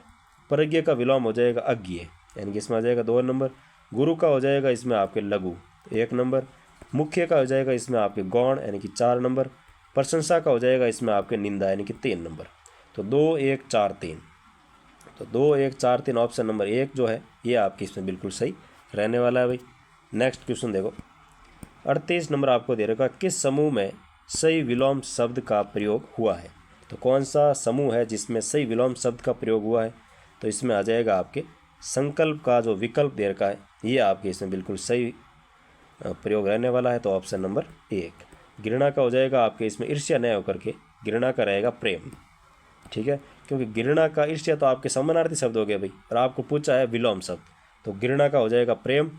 S1: परज्ञ का विलोम हो जाएगा अज्ञ, यानी कि इसमें आ जाएगा 2 नंबर। गुरु का हो जाएगा इसमें आपके लघु 1 नंबर। मुख्य का हो जाएगा इसमें आपके गौण, यानी कि 4 नंबर। प्रशंसा का हो जाएगा इसमें आपके निंदा, यानी कि 3 नंबर। तो 2 1 4 3, तो 2 1 4 3 ऑप्शन नंबर 1 जो है ये आपकी इसमें बिल्कुल सही रहने वाला है भाई। नेक्स्ट क्वेश्चन देखो, 38 नंबर आपको दे रखा, किस समूह में सही विलोम शब्द का प्रयोग हुआ है। तो कौन सा समूह है जिसमें सही विलोम शब्द का प्रयोग हुआ है। तो इसमें आ जाएगा आपके संकल्प का जो विकल्प दे रखा है ये आपके इसमें बिल्कुल सही प्रयोग रहने वाला है। तो ऑप्शन नंबर 1। घृणा का हो जाएगा आपके इसमें ईर्ष्या न होकर के घृणा का रहेगा प्रेम। ठीक है, क्योंकि घृणा का ईर्ष्या तो आपके समानार्थी शब्द हो गए भाई, और आपको पूछा है विलोम शब्द, तो घृणा का हो जाएगा प्रेम।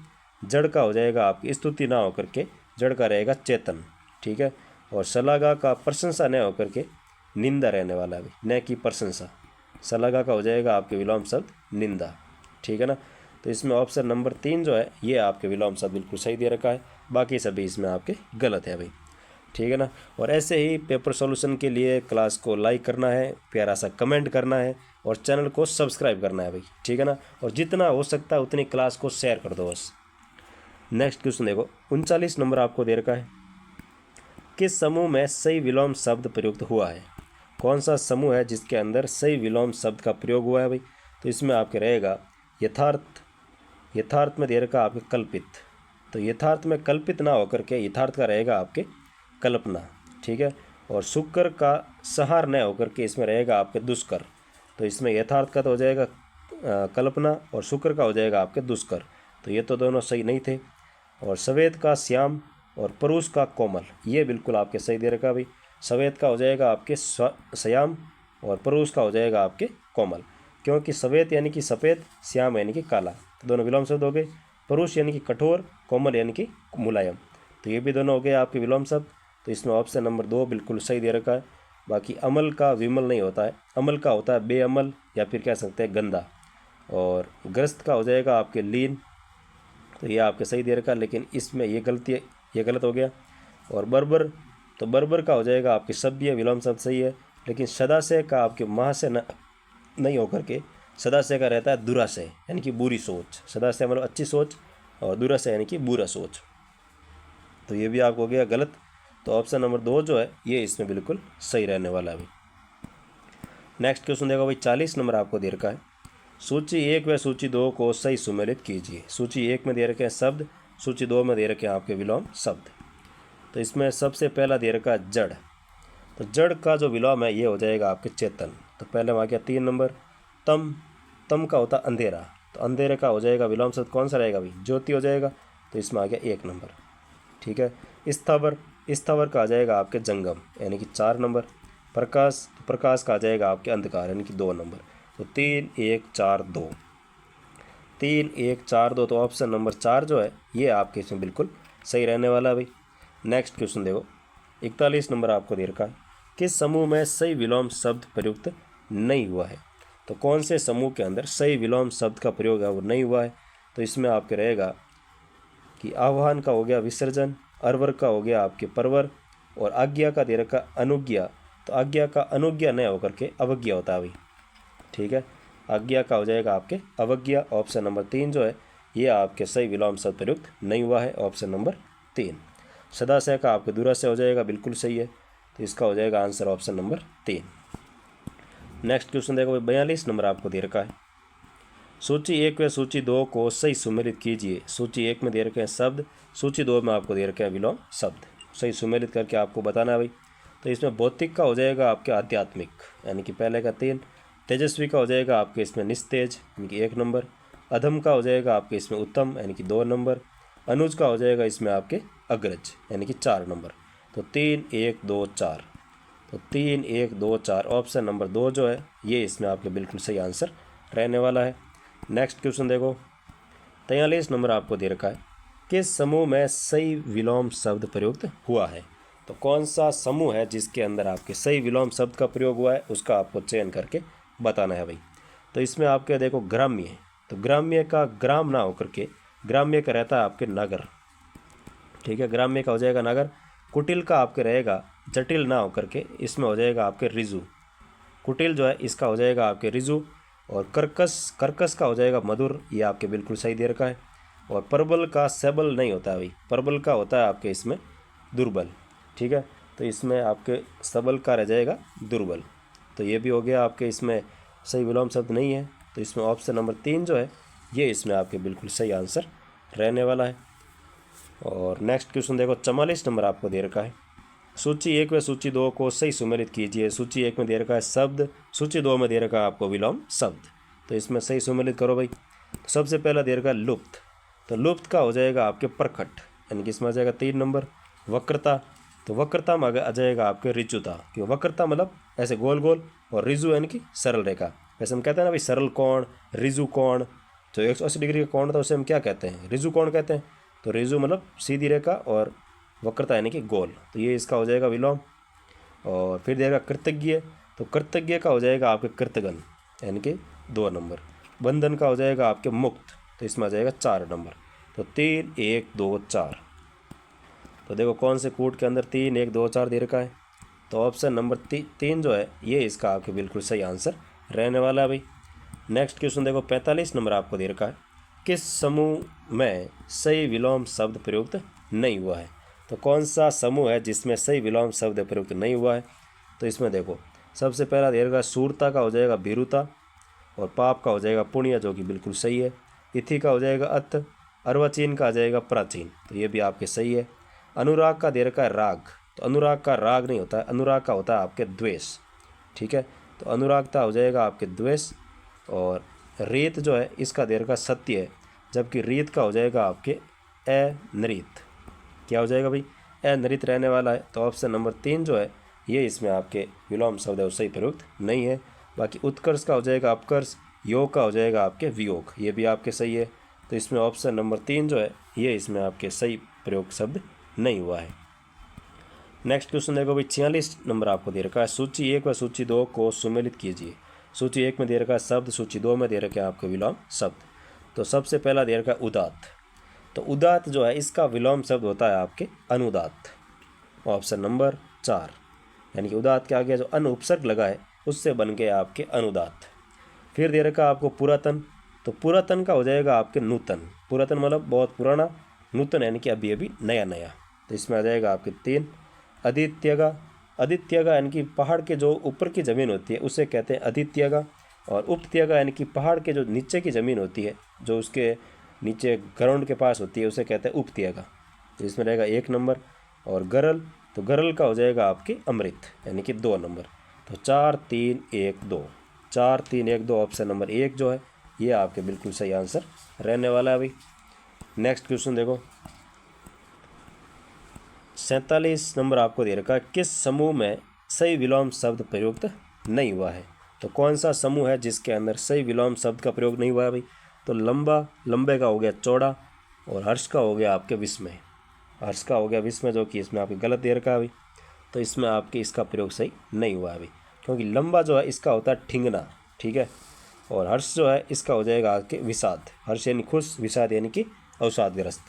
S1: जड़ का हो जाएगा आपकी स्तुति ना होकर के जड़ का रहेगा चेतन। ठीक है, और शलाघा का प्रशंसा न होकर के निंदा रहने वाला है भाई, न कि प्रशंसा। शलाघा का हो जाएगा आपके विलोम शब्द निंदा। ठीक है ना, तो इसमें ऑप्शन नंबर 3 जो है ये आपके विलोम शब्द बिल्कुल सही दे रखा है, बाकी सभी इसमें आपके गलत है भाई। ठीक है ना, और ऐसे ही पेपर सॉल्यूशन के लिए क्लास को लाइक करना है, प्यारा सा कमेंट करना है, और चैनल को सब्सक्राइब करना है भाई। ठीक है ना, और जितना हो सकता है उतनी क्लास को शेयर कर दो बस। नेक्स्ट क्वेश्चन देखो, 39 नंबर आपको दे रखा है, किस समूह में सही विलोम शब्द प्रयुक्त हुआ है। कौन सा समूह है जिसके अंदर सही विलोम शब्द का प्रयोग हुआ है भाई। तो इसमें आपके रहेगा यथार्थ, यथार्थ में दे रखा आपके कल्पित, तो यथार्थ में कल्पित ना होकर के यथार्थ का रहेगा आपके कल्पना। ठीक है, और शुक्र का सहार न होकर के इसमें रहेगा आपके दुष्कर, तो इसमें यथार्थ का तो हो जाएगा कल्पना, और शुक्र का हो जाएगा आपके दुष्कर, तो ये तो दोनों सही नहीं थे। और सवेद का श्याम और परुष का कोमल, ये बिल्कुल आपके सही दे रखा भाई। सवेद का हो जाएगा आपके श्याम, और परुष का हो जाएगा आपके कोमल, क्योंकि सवेद यानी कि सफ़ेद, श्याम यानी कि काला, तो दोनों विलोम शब्द हो गए। परुष यानी कि कठोर, कोमल यानी कि मुलायम, तो ये भी दोनों हो गए आपके विलोम शब्द। तो इसमें ऑप्शन नंबर 2 बिल्कुल सही दे रखा है। बाकी अमल का विमल नहीं होता है, अमल का होता है बेअमल या फिर कह सकते हैं गंदा। और ग्रस्त का हो जाएगा आपके लीन, तो ये आपके सही दे रखा है, लेकिन इसमें ये गलती है, ये गलत हो गया। और बर्बर, तो बर्बर का हो जाएगा आपके सभ्य, विलोम शब्द सही है, लेकिन सदाशय का आपके महाशय नहीं होकर के सदाशय का रहता है दुराशय, यानी कि बुरी सोच। सदाशय मतलब अच्छी सोच, और दुराशय यानी कि बुरा सोच, तो ये भी आपको हो गया गलत। तो ऑप्शन नंबर 2 जो है ये इसमें बिल्कुल सही रहने वाला है भाई। नेक्स्ट क्वेश्चन देखो भाई, 40 नंबर आपको दे रखा है, सूची 1 व सूची 2 को सही सुमेलित कीजिए। सूची 1 में दे रखे हैं शब्द, सूची 2 में दे रखे हैं आपके विलोम शब्द। तो इसमें सबसे पहला दे रखा है जड़, तो जड़ का जो विलोम है ये हो जाएगा आपके चेतन। तो पहले वहाँ क्या 3 नंबर। तम, तम का होता अंधेरा, तो अंधेरे का हो जाएगा विलोम शब्द कौन सा रहेगा भाई, ज्योति हो जाएगा, तो इसमें आ गया 1 नंबर। ठीक है। स्थावर, स्थावर का आ जाएगा आपके जंगम यानी कि 4 नंबर। प्रकाश, तो प्रकाश का आ जाएगा आपके अंधकार यानी कि 2 नंबर। तो 3 1 4 2, 3 1 4 2, तो ऑप्शन नंबर 4 जो है ये आपके इसमें बिल्कुल सही रहने वाला है भाई। नेक्स्ट क्वेश्चन देखो, 41 नंबर आपको दे रखा है, किस समूह में सही विलोम शब्द प्रयुक्त नहीं हुआ है। तो कौन से समूह के अंदर सही विलोम शब्द का प्रयोग है वो नहीं हुआ है। तो इसमें आपके रहेगा कि आह्वान का हो गया विसर्जन, अरवर का हो गया आपके परवर, और आज्ञा का दे रखा अनुज्ञा। तो आज्ञा का अनुज्ञा नहीं होकर के अवज्ञा होता है भाई। ठीक है, आज्ञा का हो जाएगा आपके अवज्ञा। ऑप्शन नंबर 3 जो है ये आपके सही विलोम शब्द प्रयुक्त नहीं हुआ है, ऑप्शन नंबर 3। सदाशय का आपके दुराशय हो जाएगा, बिल्कुल सही है, तो इसका हो जाएगा answer option number 3। Next question देखो, 42 नंबर आपको दे रखा है, सूची 1 व सूची 2 को सही सुमेलित कीजिए। सूची 1 में दे रखे हैं शब्द, सूची 2 में आपको दे रखे हैं विलोम शब्द, सही सुमेलित करके आपको बताना है भाई। तो इसमें भौतिक का हो जाएगा आपके आध्यात्मिक यानी कि पहले का 3। तेजस्वी का हो जाएगा आपके इसमें निस्तेज यानी कि 1 नंबर। अधम का हो जाएगा आपके इसमें उत्तम यानी कि 2 नंबर। अनुज का हो जाएगा इसमें आपके अग्रज यानी कि 4 नंबर। तो 3 1 2 4, तो 3 1 2 4, ऑप्शन नंबर 2 जो है ये इसमें आपके बिल्कुल सही आंसर रहने वाला है। नेक्स्ट क्वेश्चन देखो, 43 नंबर आपको दे रखा है, किस समूह में सही विलोम शब्द प्रयुक्त हुआ है। तो कौन सा समूह है जिसके अंदर आपके सही विलोम शब्द का प्रयोग हुआ है उसका आपको चयन करके बताना है भाई। तो इसमें आपके देखो ग्राम्य, तो ग्राम्य का ग्राम ना होकर के ग्राम्य का रहता है आपके नगर। ठीक है, ग्राम्य का हो जाएगा नगर। कुटिल का आपके रहेगा जटिल ना होकर के इसमें हो जाएगा आपके रिजु। कुटिल जो है इसका हो जाएगा आपके रिजु। और कर्कश, कर्कश का हो जाएगा मधुर, ये आपके बिल्कुल सही दे रखा है। और प्रबल का सबल नहीं होता है भाई, प्रबल का होता है आपके इसमें दुर्बल। ठीक है, तो इसमें आपके सबल का रह जाएगा दुर्बल। तो ये भी हो गया आपके इसमें सही विलोम शब्द नहीं है, तो इसमें ऑप्शन नंबर 3 जो है ये इसमें आपके बिल्कुल सही आंसर रहने वाला है। और नेक्स्ट क्वेश्चन देखो, 44 नंबर आपको दे रखा है, सूची 1 व सूची 2 को सही सुमेलित कीजिए। सूची 1 में दे रखा है शब्द, सूची 2 में दे रखा है आपको विलोम शब्द, तो इसमें सही सुमेलित करो भाई। तो सबसे पहला दे रखा है लुप्त, तो लुप्त का हो जाएगा आपके प्रखट यानी कि इसमें आ जाएगा 3 नंबर। वक्रता, तो वक्रता में आ जाएगा आपके रिचुता, क्योंकि वक्रता मतलब ऐसे गोल गोल, और रिजु यानी कि सरल रेखा। वैसे हम कहते हैं ना भाई सरल कोण, रिजु कोण, जो 180 डिग्री का कोण था उसे हम क्या कहते हैं, रिजु कोण कहते हैं। तो रिजु मतलब सीधी रेखा और वक्रता यानी कि गोल, तो ये इसका हो जाएगा विलोम। और फिर देगा कृतज्ञ, तो कृतज्ञ का हो जाएगा आपके कृतगन यानी कि 2 नंबर। बंधन का हो जाएगा आपके मुक्त, तो इसमें आ जाएगा 4 नंबर। तो 3 1 2 4, तो देखो कौन से कूट के अंदर 3 1 2 4 दे रखा है। तो ऑप्शन नंबर 3 जो है ये इसका आपके बिल्कुल सही आंसर रहने वाला है भाई। नेक्स्ट क्वेश्चन देखो, 45 नंबर आपको दे रखा है, किस समूह में सही विलोम शब्द प्रयुक्त नहीं हुआ है। तो कौन सा समूह है जिसमें सही विलोम शब्द प्रयुक्त नहीं हुआ है। तो इसमें देखो सबसे पहला दे रखा है शूरता का हो जाएगा भीरुता, और पाप का हो जाएगा पुण्य जो कि बिल्कुल सही है। इथि का हो जाएगा अत, अर्वाचीन का आ जाएगा प्राचीन, तो ये भी आपके सही है। अनुराग का दे रखा है राग, तो अनुराग का राग नहीं होता है, अनुराग का होता है आपके द्वेष। ठीक है, तो अनुरागता हो जाएगा आपके द्वेष। और रीत जो है इसका दे रखा सत्य है, जबकि रीत का हो जाएगा आपके अनृत। क्या हो जाएगा भाई, अनृत रहने वाला है। तो ऑप्शन नंबर 3 जो है ये इसमें आपके विलोम शब्द है वो सही प्रयुक्त नहीं है। बाकी उत्कर्ष का हो जाएगा अपकर्ष, योग का हो जाएगा आपके वियोग, ये भी आपके सही है। तो इसमें ऑप्शन नंबर 3 जो है ये इसमें आपके सही प्रयोग शब्द नहीं हुआ है। नेक्स्ट क्वेश्चन देखो भाई, 46 नंबर आपको दे रखा है, सूची 1 व सूची 2 को सुमेलित कीजिए। सूची 1 में दे रखा है शब्द, सूची 2 में दे रखा है आपके विलोम शब्द। तो सबसे पहला दे रखा है उदात, तो उदात जो है इसका विलोम शब्द होता है आपके अनुदात, ऑप्शन नंबर 4। यानी कि उदात के आगे जो अन उपसर्ग लगा है उससे बन गए आपके अनुदात। फिर दे रखा है आपको पुरातन, तो पुरातन का हो जाएगा आपके नूतन, पुरातन मतलब बहुत पुराना, नूतन यानी कि अभी अभी नया नया, तो इसमें आ जाएगा आपके 3। आदित्यगा, आदित्यगा यानी कि पहाड़ के जो ऊपर की ज़मीन होती है उसे कहते हैं आदित्यगा। और उपत्यगा यानी कि पहाड़ के जो नीचे की ज़मीन होती है, जो उसके नीचे ग्राउंड के पास होती है, उसे कहते हैं उपत्यगा, तो इसमें रहेगा 1 नंबर। और गरल, तो गरल का हो जाएगा आपके अमृत, यानी कि 2 नंबर। तो 4 3 1 2, 4 3 1 2 ऑप्शन नंबर 1 जो है ये आपके बिल्कुल सही आंसर रहने वाला है भाई। नेक्स्ट क्वेश्चन देखो, 47 नंबर आपको दे रखा है, किस समूह में सही विलोम शब्द प्रयुक्त नहीं हुआ है। तो कौन सा समूह है जिसके अंदर सही विलोम शब्द का प्रयोग नहीं हुआ है भाई। तो लंबा, लंबे का हो गया चौड़ा, और हर्ष का हो गया आपके विस्मय, हर्ष का हो गया विस्मय, जो कि इसमें आपके गलत दे रखा है भाई। तो इसमें आपके इसका प्रयोग सही नहीं हुआ है भाई, क्योंकि लंबा जो है इसका होता है ठिंगना, ठीक है, और हर्ष जो है इसका हो जाएगा आपके विषाद, हर्ष यानी खुश, विषाद यानी कि अवसादग्रस्त।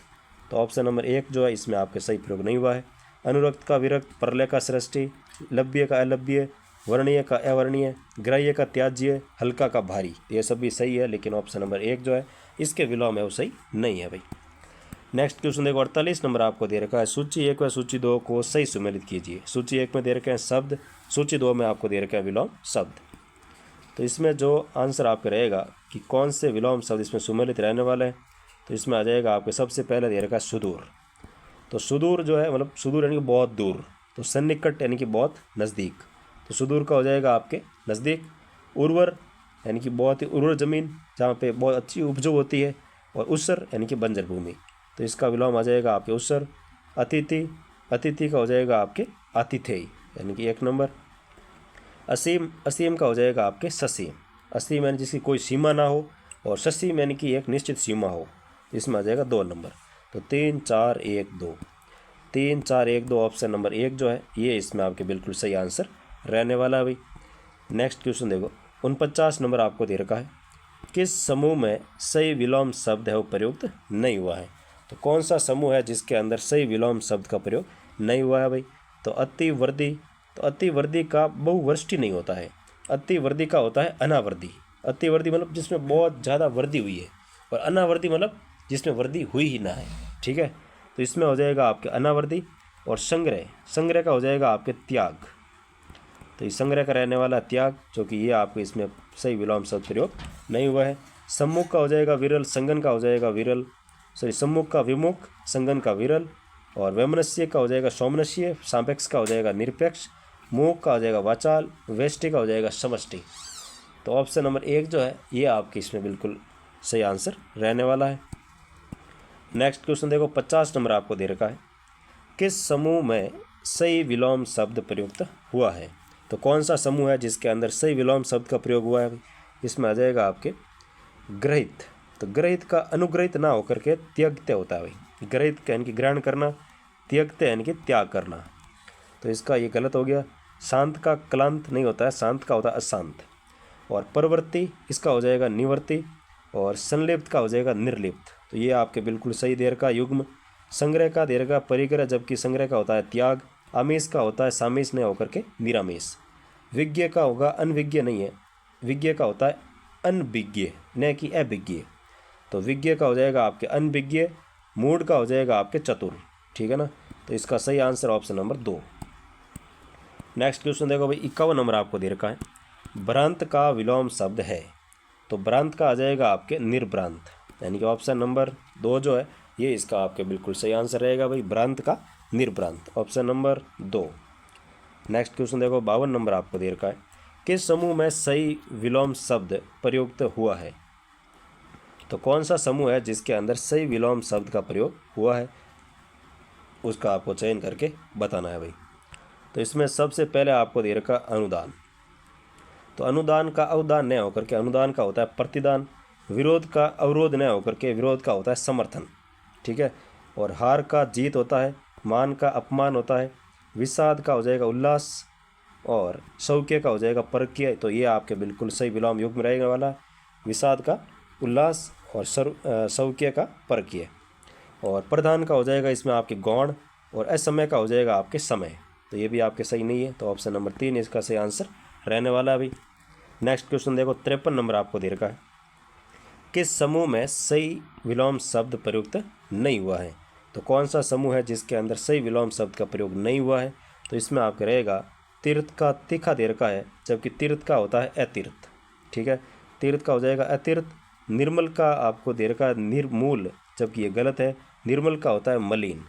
S1: तो ऑप्शन नंबर 1 जो है इसमें आपके सही प्रयोग नहीं हुआ है। अनुरक्त का विरक्त, प्रलय का सृष्टि, लभ्य का अलभ्य, वर्णीय का अवर्णीय, ग्राह्य का त्याज्य, हल्का का भारी, ये सब भी सही है, लेकिन ऑप्शन नंबर 1 जो है इसके विलोम है वो सही नहीं है भाई। नेक्स्ट क्वेश्चन देखो, 48 नंबर आपको दे रखा है, सूची 1 व सूची 2 को सही सुमेलित कीजिए। सूची 1 में दे रखे हैं शब्द, सूची 2 में आपको दे रखे हैं विलोम शब्द। तो इसमें जो आंसर आपका रहेगा कि कौन से विलोम शब्द इसमें सुमेलित रहने वाले हैं, तो इसमें आ जाएगा आपके सबसे पहले दे रखा है सुदूर। तो सुदूर जो है मतलब सुदूर यानी कि बहुत दूर, तो सन्निकट यानी कि बहुत नज़दीक, तो सुदूर का हो जाएगा आपके नज़दीक। उर्वर यानी कि बहुत ही उर्वर ज़मीन जहाँ पे बहुत अच्छी उपज होती है, और उसर यानी कि बंजर भूमि, तो इसका विलोम आ जाएगा आपके उसर। अतिथि, अतिथि का हो जाएगा आपके आतिथेय, यानी कि 1 नंबर। असीम, असीम का हो जाएगा आपके ससीम, असीम यानी जिसकी कोई सीमा ना हो, और ससीम यानी कि एक निश्चित सीमा हो, इसमें आ जाएगा 2 नंबर। तो 3 4 1 2, 3 4 1 2 ऑप्शन नंबर 1 जो है ये इसमें आपके बिल्कुल सही आंसर रहने वाला है भाई। नेक्स्ट क्वेश्चन देखो, 49 नंबर आपको दे रखा है, किस समूह में सही विलोम शब्द है वो प्रयुक्त नहीं हुआ है। तो कौन सा समूह है जिसके अंदर सही विलोम शब्द का प्रयोग नहीं हुआ है भाई। तो अतिवर्दी, तो अतिवर्दी का बहुवर्ष्टि नहीं होता है, अतिवर्दी का होता है अनावर्दी। अतिवर्दी मतलब जिसमें बहुत ज़्यादा वर्दी हुई है, और अनावर्दी मतलब जिसमें वर्दी हुई ही ना है, ठीक है। तो इसमें हो जाएगा आपके अनावर्दी। और संग्रह, संग्रह का हो जाएगा आपके त्याग, तो ये संग्रह का रहने वाला त्याग, जो कि ये आपके इसमें सही विलोम शब्द प्रयोग नहीं हुआ है। सम्मुख का हो जाएगा विरल, संगन का हो जाएगा विरल, सॉरी सम्मुख का विमुख, संगन का विरल। और वैमनस्य का हो जाएगा सौमनस्य, सापेक्ष का हो जाएगा निरपेक्ष, मुख का हो जाएगा वाचाल, वेष्टि का हो जाएगा समष्टि। तो ऑप्शन नंबर 1 जो है ये आपके इसमें बिल्कुल सही आंसर रहने वाला है। नेक्स्ट क्वेश्चन देखो, 50 नंबर आपको दे रखा है, किस समूह में सही विलोम शब्द प्रयुक्त हुआ है। तो कौन सा समूह है जिसके अंदर सही विलोम शब्द का प्रयोग हुआ है। इसमें आ जाएगा आपके ग्रहित, तो ग्रहित का अनुग्रहित ना होकर के त्यक्त्य होता है भाई। ग्रहित यानी कि ग्रहण करना, त्यक्त्य यानी कि त्याग करना, तो इसका ये गलत हो गया। शांत का क्लांत नहीं होता है, शांत का होता है अशांत। और परवर्ती इसका हो जाएगा निवर्ती, और संलिप्त का हो जाएगा निर्लिप्त, तो ये आपके बिल्कुल सही देर का युग्म। संग्रह का देर का परिग्रह, जबकि संग्रह का होता है त्याग। आमिष का होता है सामिष नहीं होकर के निरामिष। विज्ञ का होगा अनविज्ञ नहीं है, विज्ञ का होता है अनविज्ञ न कि अभिज्ञ, तो विज्ञ का हो जाएगा आपके अनविज्ञ। मूड का हो जाएगा आपके चतुर, ठीक है ना। तो इसका सही answer option number 2। Next question देखो भाई, 51 नंबर आपको दे रखा है, भ्रांत का विलोम शब्द है। तो भ्रांत का आ जाएगा आपके निर्भ्रांत, यानी कि ऑप्शन नंबर 2 जो है ये इसका आपके बिल्कुल सही आंसर रहेगा भाई, भ्रांत का निर्भ्रांत, ऑप्शन नंबर 2। नेक्स्ट क्वेश्चन देखो, 52 नंबर आपको दे रखा है, किस समूह में सही विलोम शब्द प्रयुक्त हुआ है। तो कौन सा समूह है जिसके अंदर सही विलोम शब्द का प्रयोग हुआ है, उसका आपको चयन करके बताना है भाई। तो इसमें सबसे पहले आपको दे रखा अनुदान, तो अनुदान का अवदान न होकर के अनुदान का होता है प्रतिदान। विरोध का अवरोध न होकर के विरोध का होता है समर्थन, ठीक है। और हार का जीत होता है, मान का अपमान होता है। विषाद का हो जाएगा उल्लास, और शौक्य का हो जाएगा परकीय, तो ये आपके बिल्कुल सही विलोम युग्म रहेगा वाला, विषाद का उल्लास और शौक्य का परकीय। और प्रधान का हो जाएगा इसमें आपके गौण, और असमय का हो जाएगा आपके समय, तो ये भी आपके सही नहीं है, तो ऑप्शन नंबर 3 इसका सही आंसर रहने वाला है अभी। नेक्स्ट क्वेश्चन देखो, 53 नंबर आपको दे रखा है, किस समूह में सही विलोम शब्द प्रयुक्त नहीं हुआ है। तो कौन सा समूह है जिसके अंदर सही विलोम शब्द का प्रयोग नहीं हुआ है। तो इसमें आपका रहेगा तीर्थ का तीखा दे रखा है, जबकि तीर्थ का होता है अतीर्थ, ठीक है। तीर्थ का हो जाएगा अतीर्थ। निर्मल का आपको दे रखा है निर्मूल, जबकि ये गलत है, निर्मल का होता है मलिन,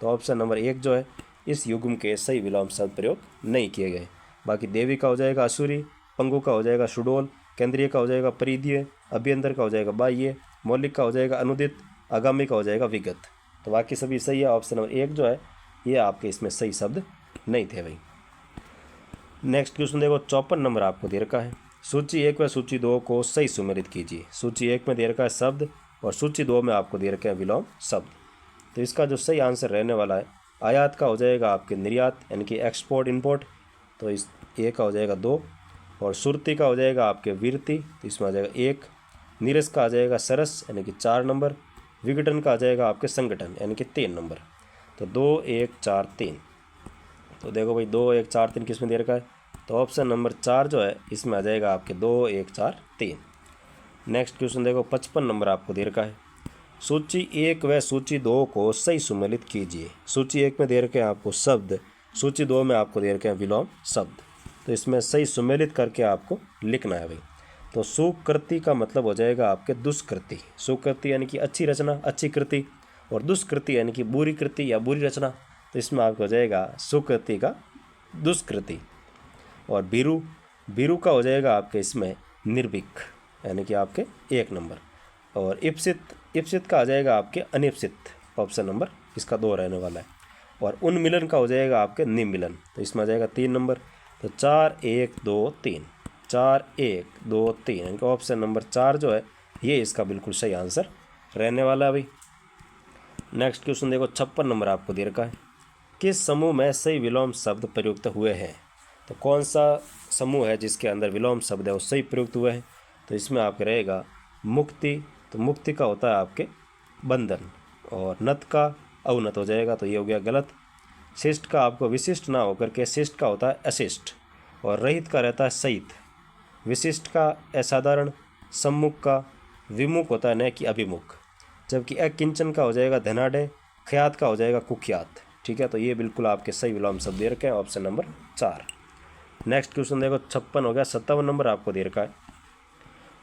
S1: तो ऑप्शन नंबर 1 जो है इस युग्म के सही विलोम शब्द प्रयोग नहीं किए गए। बाकी देवी का हो जाएगा असुरी, पंगु का हो जाएगा सुडोल, केंद्रीय का हो जाएगा परिधीय, अभ्यंतर का हो जाएगा बाह्य, मौलिक का हो जाएगा अनुदित, आगामी का हो जाएगा विगत। तो बाकी सभी सही है। ऑप्शन नंबर 1 जो है ये आपके इसमें सही शब्द नहीं थे भाई। नेक्स्ट क्वेश्चन देखो, 54 नंबर आपको दे रखा है। सूची 1 व सूची 2 को सही सुमेलित कीजिए। सूची 1 में दे रखा है शब्द और सूची 2 में आपको दे रखे हैं विलोम शब्द। तो इसका जो सही आंसर रहने वाला है, आयात का हो जाएगा आपके निर्यात यानी कि एक्सपोर्ट इंपोर्ट, तो इस ए का हो जाएगा 2, और सुरती का हो जाएगा आपके वीरती, तो इसमें आ जाएगा 1, नीरस का आ जाएगा सरस यानी कि 4 नंबर, विघटन का आ जाएगा आपके संगठन यानी कि 3 नंबर। तो 2 1 4 3। तो देखो भाई 2 1 4 3 किस में दे रखा है, तो ऑप्शन नंबर 4 जो है इसमें आ जाएगा आपके 2 1 4 3। नेक्स्ट क्वेश्चन देखो, 55 नंबर आपको दे रखा है। सूची 1 व सूची 2 को सही सुमेलित कीजिए। सूची 1 में दे रखे हैं आपको शब्द, सूची 2 में आपको दे रखे हैं विलोम शब्द। तो इसमें सही सुमेलित करके आपको लिखना है भाई। तो सुकृति का मतलब हो जाएगा आपके दुष्कृति। सुकृति यानी कि अच्छी रचना, अच्छी कृति, और दुष्कृति यानी कि बुरी कृति या बुरी रचना। तो इसमें आपको हो जाएगा सुकृति का दुष्कृति। और बीरू, बीरू का हो जाएगा आपके इसमें निर्भीक यानी कि आपके 1 नंबर। और इप्सित, इप्सित का आ जाएगा आपके अनिप्सित, ऑप्शन नंबर इसका 2 रहने वाला है। और उन्मिलन का हो जाएगा आपके निमिलन, तो इसमें आ जाएगा 3 नंबर। तो 4 1 2 3, 4 1 2 3 यानी कि ऑप्शन नंबर 4 जो है ये इसका बिल्कुल सही आंसर रहने वाला है भाई। नेक्स्ट क्वेश्चन देखो, 56 नंबर आपको दे रखा है। किस समूह में सही विलोम शब्द प्रयुक्त हुए हैं। तो कौन सा समूह है जिसके अंदर विलोम शब्द है वो सही प्रयुक्त हुए हैं। तो इसमें आपके रहेगा मुक्ति, तो मुक्ति का होता है आपके बंधन, और नत का अवनत हो जाएगा, तो ये हो गया गलत। शिष्ट का आपको विशिष्ट ना होकर के शिष्ट का होता है अशिष्ट, और रहित का रहता है सहित। विशिष्ट का असाधारण, सम्मुख का विमुख होता है न कि अभिमुख, जबकि अकिंचन का हो जाएगा धनाढ़, ख्यात का हो जाएगा कुख्यात। ठीक है, तो ये बिल्कुल आपके सही विलोम शब्द दे रखे हैं, ऑप्शन नंबर 4। नेक्स्ट क्वेश्चन देखो, 56 हो गया। 57 नंबर आपको दे रखा है।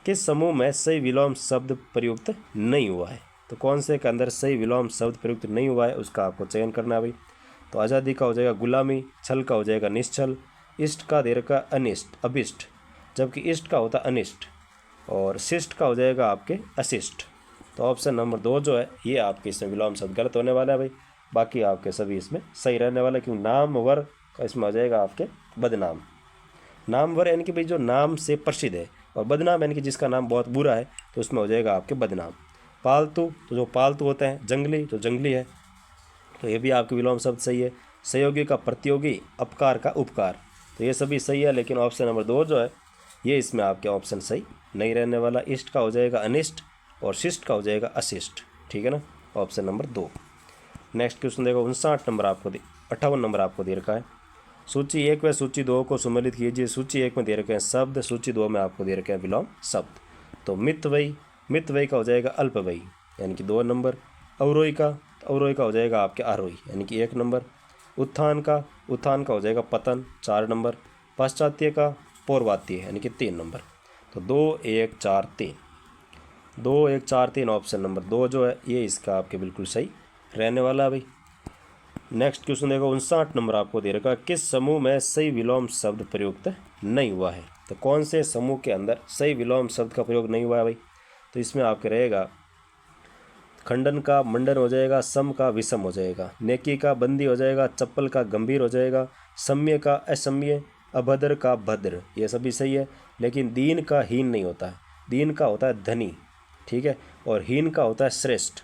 S1: किस समूह में सही विलोम शब्द प्रयुक्त नहीं हुआ है। तो कौन से के अंदर सही विलोम शब्द प्रयुक्त नहीं हुआ है उसका आपको चयन करना है भाई। तो आज़ादी का हो जाएगा गुलामी, छल का हो जाएगा निश्चल, इष्ट का दे रखा अनिष्ट अभिष्ट, जबकि इष्ट का होता अनिष्ट, और शिष्ट का हो जाएगा आपके अशिष्ट। तो ऑप्शन नंबर 2 जो है ये आपके इसमें विलोम शब्द गलत होने वाला है भाई। बाकी आपके सभी इसमें सही रहने वाला है, क्योंकि नाम वर का इसमें हो जाएगा आपके बदनाम। नामवर यानी कि भाई जो नाम से प्रसिद्ध है, और बदनाम यानी कि जिसका नाम बहुत बुरा है, तो उसमें हो जाएगा आपके बदनाम। पालतू, तो जो पालतू होते हैं, जंगली तो जंगली है, तो ये भी आपके विलोम शब्द सही है। सहयोगी का प्रतियोगी, अपकार का उपकार, तो ये सभी सही है, लेकिन ऑप्शन नंबर 2 जो है ये इसमें आपके ऑप्शन सही नहीं रहने वाला। इष्ट का हो जाएगा अनिष्ट, और शिष्ट का हो जाएगा अशिष्ट। ठीक है ना, ऑप्शन नंबर 2। नेक्स्ट क्वेश्चन देखो, 59 नंबर आपको 58 नंबर आपको दे रखा है। सूची 1 व सूची 2 को सुमेलित कीजिए। सूची 1 में दे रखे हैं शब्द, सूची 2 में आपको दे रखे हैं विलोम शब्द। तो मितवयी, मितवयी का हो जाएगा अल्पवयी यानी कि 2 नंबर। अवरोही का, तो अवरोही का हो जाएगा आपके आरोही यानी कि 1 नंबर। उत्थान का, उत्थान का हो जाएगा पतन, 4 नंबर। पाश्चात्य का पौर्वात्य यानी कि 3 नंबर। तो 2 1 4 3, 2 1 4 3 ऑप्शन नंबर 2 जो है ये इसका आपके बिल्कुल सही रहने वाला है भाई। नेक्स्ट क्वेश्चन देखो, 59 नंबर आपको दे रखा, किस समूह में सही विलोम शब्द प्रयुक्त नहीं हुआ है। तो कौन से समूह के अंदर सही विलोम शब्द का प्रयोग नहीं हुआ है भाई। तो इसमें आपके रहेगा खंडन का मंडन हो जाएगा, सम का विषम हो जाएगा, नेकी का बंदी हो जाएगा, चप्पल का गंभीर हो जाएगा, सम्य का असम्य, अभद्र का भद्र, ये सभी सही है। लेकिन दीन का हीन नहीं होता है, दीन का होता है धनी। ठीक है, और हीन का होता है श्रेष्ठ,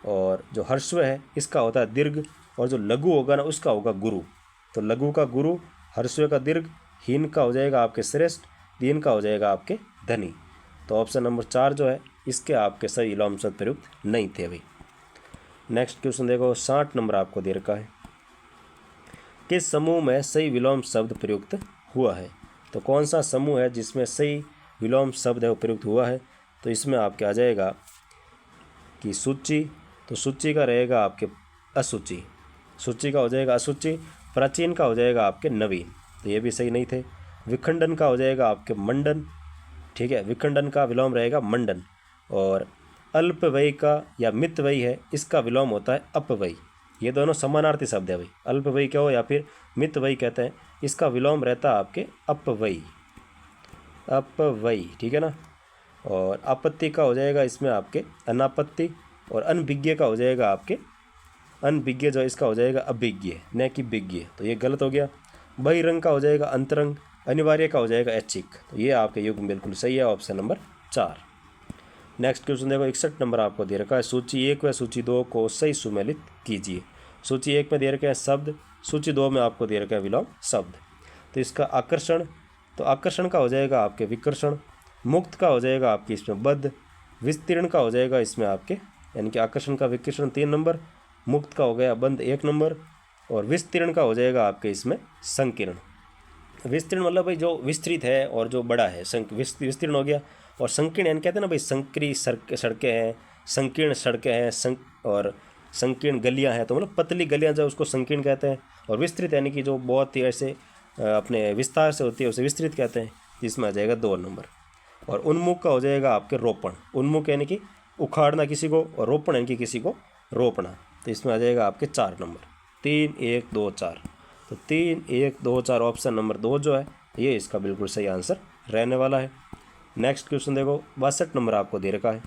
S1: और जो हर्स्व है इसका होता है दीर्घ, और जो लघु होगा ना उसका होगा गुरु। तो लघु का गुरु, हर्स्व का दीर्घ, हीन का हो जाएगा आपके श्रेष्ठ, दीन का हो जाएगा आपके धनी। तो ऑप्शन नंबर 4 जो है इसके आपके सही विलोम शब्द प्रयुक्त नहीं थे भाई। नेक्स्ट क्वेश्चन देखो, 60 नंबर आपको दे रखा है, किस समूह में सही विलोम शब्द प्रयुक्त हुआ है। तो कौन सा समूह है जिसमें सही विलोम शब्द है वो प्रयुक्त हुआ है। तो इसमें आपके आ जाएगा कि सूची, तो सूची का रहेगा आपके असूची, सूची का हो जाएगा असूची। प्राचीन का हो जाएगा आपके नवीन, तो ये भी सही नहीं थे। विखंडन का हो जाएगा आपके मंडन। ठीक है, विखंडन का विलोम रहेगा मंडन। और अल्पवयी का या मितवयी है इसका विलोम होता है अपवयी, ये दोनों समानार्थी शब्द है भाई। अल्पव्ययी कहो या फिर मितव्ययी कहते हैं, इसका विलोम रहता है आपके अपव्ययी, अपव्ययी, ठीक है ना। और आपत्ति का हो जाएगा इसमें आपके अनापत्ति, और अनभिज्ञ का हो जाएगा आपके अनभिज्ञ, जो इसका हो जाएगा अभिज्ञ न कि विज्ञ, तो ये गलत हो गया। बहिरंग का हो जाएगा अंतरंग, अनिवार्य का हो जाएगा ऐच्छिक, तो ये आपके युग्म बिल्कुल सही है, ऑप्शन नंबर 4। नेक्स्ट क्वेश्चन देखो, 61 नंबर आपको दे रखा है, सूची 1 व सूची 2 को सही सुमेलित कीजिए। सूची 1 में दे रखे हैं शब्द, सूची 2 में आपको दे रखा है विलोम शब्द। तो इसका आकर्षण, तो आकर्षण का हो जाएगा आपके विकर्षण, मुक्त का हो जाएगा आपके इसमें बद्ध, विस्तीर्ण का हो जाएगा इसमें आपके, यानी कि आकर्षण का विकर्षण 3 नंबर, मुक्त का हो गया बंद 1 नंबर, और विस्तीर्ण का हो जाएगा आपके इसमें संकीर्ण। विस्तीर्ण मतलब भाई जो विस्तृत है और जो बड़ा है, विस्तीर्ण हो गया। और संकीर्ण यानी कहते हैं ना भाई, संकरी सड़कें हैं, संकीर्ण सड़कें हैं, और संकीर्ण गलियां हैं, तो मतलब पतली गलियां जो उसको संकीर्ण कहते हैं। और विस्तृत यानी कि जो बहुत ही ऐसे अपने विस्तार से होती है उसे विस्तृत कहते हैं, जिसमें आ जाएगा 2 नंबर। और उन्मुख का हो जाएगा आपके रोपण, उन्मुख यानी कि उखाड़ना किसी को, और रोपण यानी कि किसी को रोपना, तो इसमें आ जाएगा आपके 4 नंबर, 3 1 2 4। तो 3 1 2 4 ऑप्शन नंबर 2 जो है ये इसका बिल्कुल सही आंसर रहने वाला है। नेक्स्ट क्वेश्चन देखो, 62 नंबर आपको दे रखा है,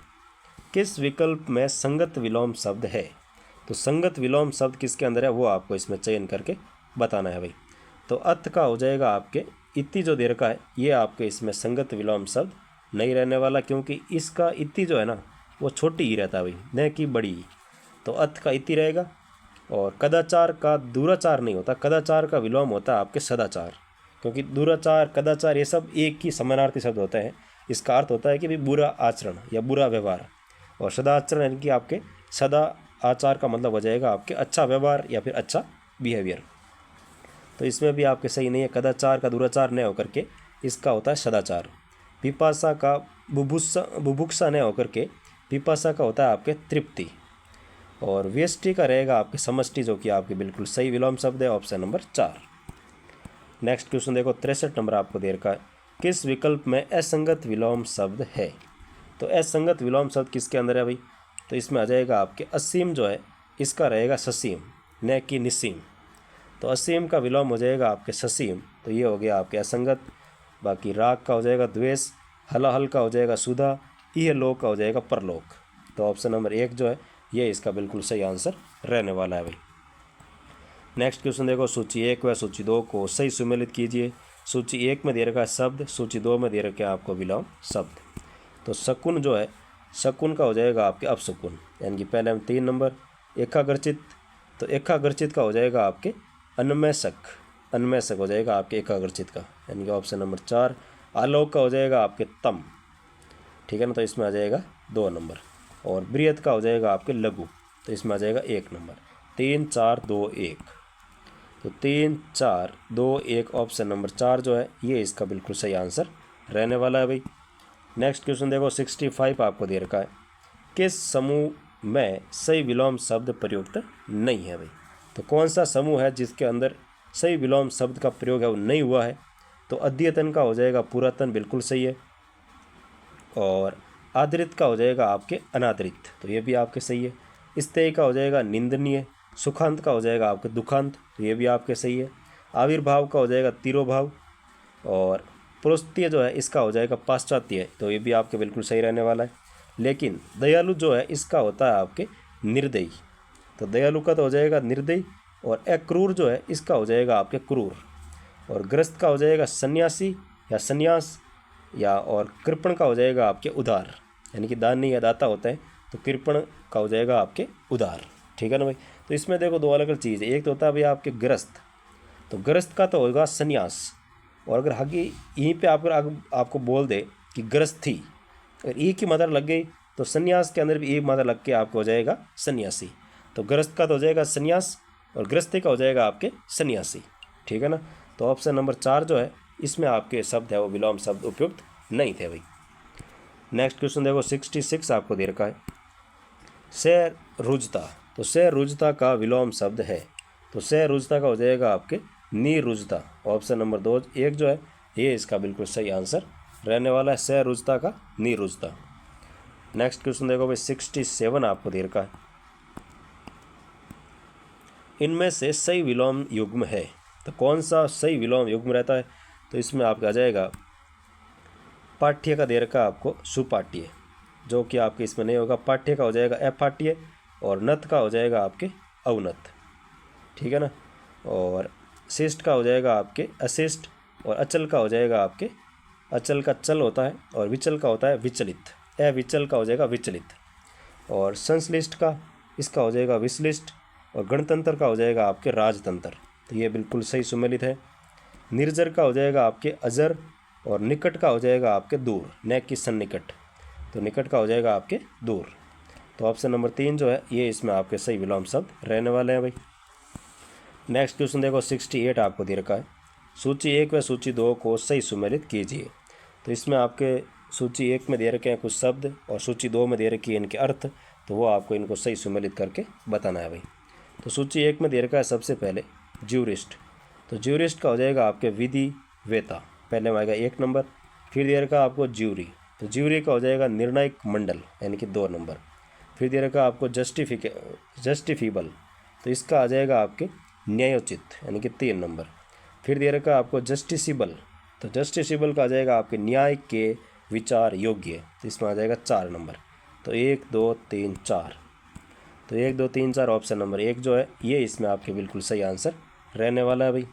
S1: किस विकल्प में संगत विलोम शब्द है। तो संगत विलोम शब्द किसके अंदर है वो आपको इसमें चयन करके बताना है भाई। तो अत का हो जाएगा आपके इति जो दे रखा है, ये आपके इसमें संगत विलोम शब्द नहीं रहने वाला, क्योंकि इसका इति जो है ना वो छोटी ही रहता है भाई, न कि बड़ी। तो अत का इति रहेगा। और कदाचार का दुराचार नहीं होता, कदाचार का विलोम होता है आपके सदाचार, क्योंकि दुराचार कदाचार ये सब एक ही समानार्थी शब्द होते हैं। इसका अर्थ होता है कि भाई बुरा आचरण या बुरा व्यवहार, और सदाचरण यानी कि आपके सदा आचार का मतलब हो जाएगा आपके अच्छा व्यवहार या फिर अच्छा बिहेवियर। तो इसमें भी आपके सही नहीं है, कदाचार का दुराचार न होकर के इसका होता है सदाचार। पिपासा का बुभुक्षा न होकर के पिपासा का होता है आपके तृप्ति। और व्यष्टि का रहेगा आपके समष्टि, जो कि आपके बिल्कुल सही विलोम शब्द है, ऑप्शन नंबर 4। नेक्स्ट क्वेश्चन देखो, 63 नंबर आपको दे रखा है, किस विकल्प में असंगत विलोम शब्द है। तो असंगत विलोम शब्द किसके अंदर है भाई। तो इसमें आ जाएगा आपके असीम जो है इसका रहेगा ससीम न कि निसीम। तो असीम का विलोम हो जाएगा आपके ससीम, तो ये हो गया आपके असंगत। बाकी राग का हो जाएगा द्वेष, हलाहल का हो जाएगा सुधा, यह लोक का हो जाएगा परलोक। तो ऑप्शन नंबर 1 जो है ये इसका बिल्कुल सही आंसर रहने वाला है भाई। नेक्स्ट क्वेश्चन देखो, सूची 1 व सूची 2 को सही सुमेलित कीजिए। सूची 1 में दे रखा है शब्द, सूची 2 में दे रखे हैं आपको विलोम शब्द। तो शकुन जो है, शकुन का हो जाएगा आपके अपशकुन, यानी कि पहले हम 3 नंबर। एकाग्रचित, तो एकाग्रचित का हो जाएगा आपके अन्मेषक, अन्मेषक हो जाएगा आपके एकाग्रचित का, यानी कि ऑप्शन नंबर 4। आलोक का हो जाएगा आपके तम, ठीक है ना, तो इसमें आ जाएगा 2 नंबर। और बृहत का हो जाएगा आपके लघु, तो इसमें आ जाएगा 1 नंबर। 3 4 2 1, तो 3 4 2 1 ऑप्शन नंबर 4 जो है ये इसका बिल्कुल सही आंसर रहने वाला है भाई। नेक्स्ट क्वेश्चन देखो, 65 आपको दे रखा है, किस समूह में सही विलोम शब्द प्रयुक्त नहीं है भाई। तो कौन सा समूह है जिसके अंदर सही विलोम शब्द का प्रयोग है वो नहीं हुआ है। तो अद्यतन का हो जाएगा पुरातन, बिल्कुल सही है। और आदृत का हो जाएगा आपके अनादृत, तो ये भी आपके सही है। स्तेय का हो जाएगा निंदनीय, सुखांत का हो जाएगा आपके दुखांत, तो ये भी आपके सही है। आविर्भाव का हो जाएगा तिरोभाव, और पुरस्तीय जो है इसका हो जाएगा पाश्चात्य, तो ये भी आपके बिल्कुल सही रहने वाला है। लेकिन दयालु जो है इसका होता है आपके निर्दयी, तो दयालु का तो हो जाएगा निर्दयी। और अक्रूर जो है इसका हो जाएगा आपके क्रूर। और ग्रस्त का हो जाएगा सन्यासी या सन्यास, या और कृपण का हो जाएगा आपके उदार, यानी कि दानी या दाता होता है, तो कृपण का हो जाएगा आपके उदार, ठीक है ना भाई। तो इसमें देखो 2 अलग अलग चीज़ है, एक तो होता है भाई आपके ग्रस्त, तो ग्रस्त का तो होगा सन्यास। और अगर आगे यहीं पे आपको बोल दे कि ग्रस्त थी, अगर ई की मात्रा लग गई तो सन्यास के अंदर भी ई मात्रा लग के आपको हो जाएगा सन्यासी। तो ग्रस्त का तो हो जाएगा सन्यास, और गृहस्थी का हो जाएगा आपके सन्यासी, ठीक है ना। तो ऑप्शन नंबर 4 जो है इसमें आपके शब्द है वो विलोम शब्द उपयुक्त नहीं थे भाई। नेक्स्ट क्वेश्चन देखो, 66 आपको दे रखा है, सैर रुजता। तो सैर रुजता का विलोम शब्द है, तो सैर रुजता का हो जाएगा आपके निरुजता। ऑप्शन नंबर 2 1 जो है ये इसका बिल्कुल सही आंसर रहने वाला है, सैर रुजता का निरुजता। नेक्स्ट क्वेश्चन देखो भाई, 67 आपको दे रखा है, इनमें से सही विलोम युग्म है। तो कौन सा सही विलोम युग्म रहता है? तो इसमें आपका आ जाएगा पाठ्य का दे रखा आपको सुपाठ्य, जो कि आपके इसमें नहीं होगा। पाठ्य का हो जाएगा अपाठ्य और नत का हो जाएगा आपके अवनत, ठीक है ना। और शिष्ट का हो जाएगा आपके अशिष्ट और अचल का हो जाएगा आपके, अचल का चल होता है और विचल का होता है विचलित, अविचल का हो जाएगा विचलित। और संश्लिष्ट का इसका हो जाएगा विश्लिष्ट और गणतंत्र का हो जाएगा आपके राजतंत्र। तो ये बिल्कुल सही सुमेलित है। निर्जर का हो जाएगा आपके अजर और निकट का हो जाएगा आपके दूर, न कि सन्निकट। तो निकट का हो जाएगा आपके दूर। तो ऑप्शन नंबर 3 जो है ये इसमें आपके सही विलोम शब्द रहने वाले हैं भाई। नेक्स्ट क्वेश्चन देखो 68 आपको दे रखा है, सूची 1 व सूची 2 को सही सुमेलित कीजिए। तो इसमें आपके सूची 1 में दे रखे हैं कुछ शब्द और सूची 2 में दे रखी है इनके अर्थ, तो वो आपको इनको सही सुमेलित करके बताना है भाई। तो सूची 1 में दे रखा है सबसे पहले ज्यूरिस्ट। तो ज्यूरिस्ट का हो जाएगा आपके विधि वेता, पहले में आएगा 1 नंबर। फिर दे रखा आपको ज्यूरी, तो ज्यूरी का हो जाएगा निर्णायक मंडल यानी कि 2 नंबर। फिर दे रखा आपको जस्टिफिबल, तो इसका आ जाएगा आपके न्यायोचित यानी कि 3 नंबर। फिर दे रखा आपको जस्टिसिबल, तो जस्टिसिबल का आ जाएगा आपके न्याय के विचार योग्य, तो इसमें आ जाएगा 4 नंबर। तो 1 2 3 4, तो 1 2 3 4 ऑप्शन नंबर 1 जो है ये इसमें आपके बिल्कुल सही आंसर रहने वाला है भाई।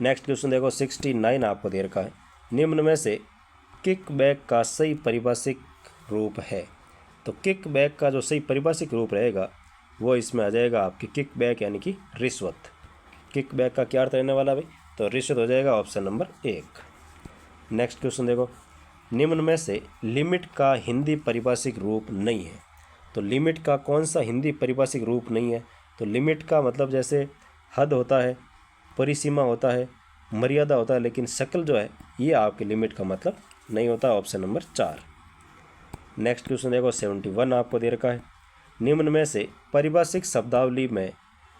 S1: नेक्स्ट क्वेश्चन देखो 69 आपको दे रखा है, निम्न में से किक बैक का सही परिभाषिक रूप है। तो किक बैक का जो सही परिभाषिक रूप रहेगा वो इसमें आ जाएगा आपकी किक बैक यानी कि रिश्वत। किक बैक का क्या अर्थ रहने वाला भाई? तो रिश्वत हो जाएगा ऑप्शन नंबर 1। नेक्स्ट क्वेश्चन देखो, निम्न में से लिमिट का हिंदी परिभाषिक रूप नहीं है। तो लिमिट का कौन सा हिंदी परिभाषिक रूप नहीं है? तो लिमिट का मतलब जैसे हद होता है, परिसीमा होता है, मर्यादा होता है, लेकिन शकल जो है ये आपके लिमिट का मतलब नहीं होता, ऑप्शन नंबर 4। नेक्स्ट क्वेश्चन देखो 71 आपको दे रखा है, निम्न में से परिभाषिक शब्दावली में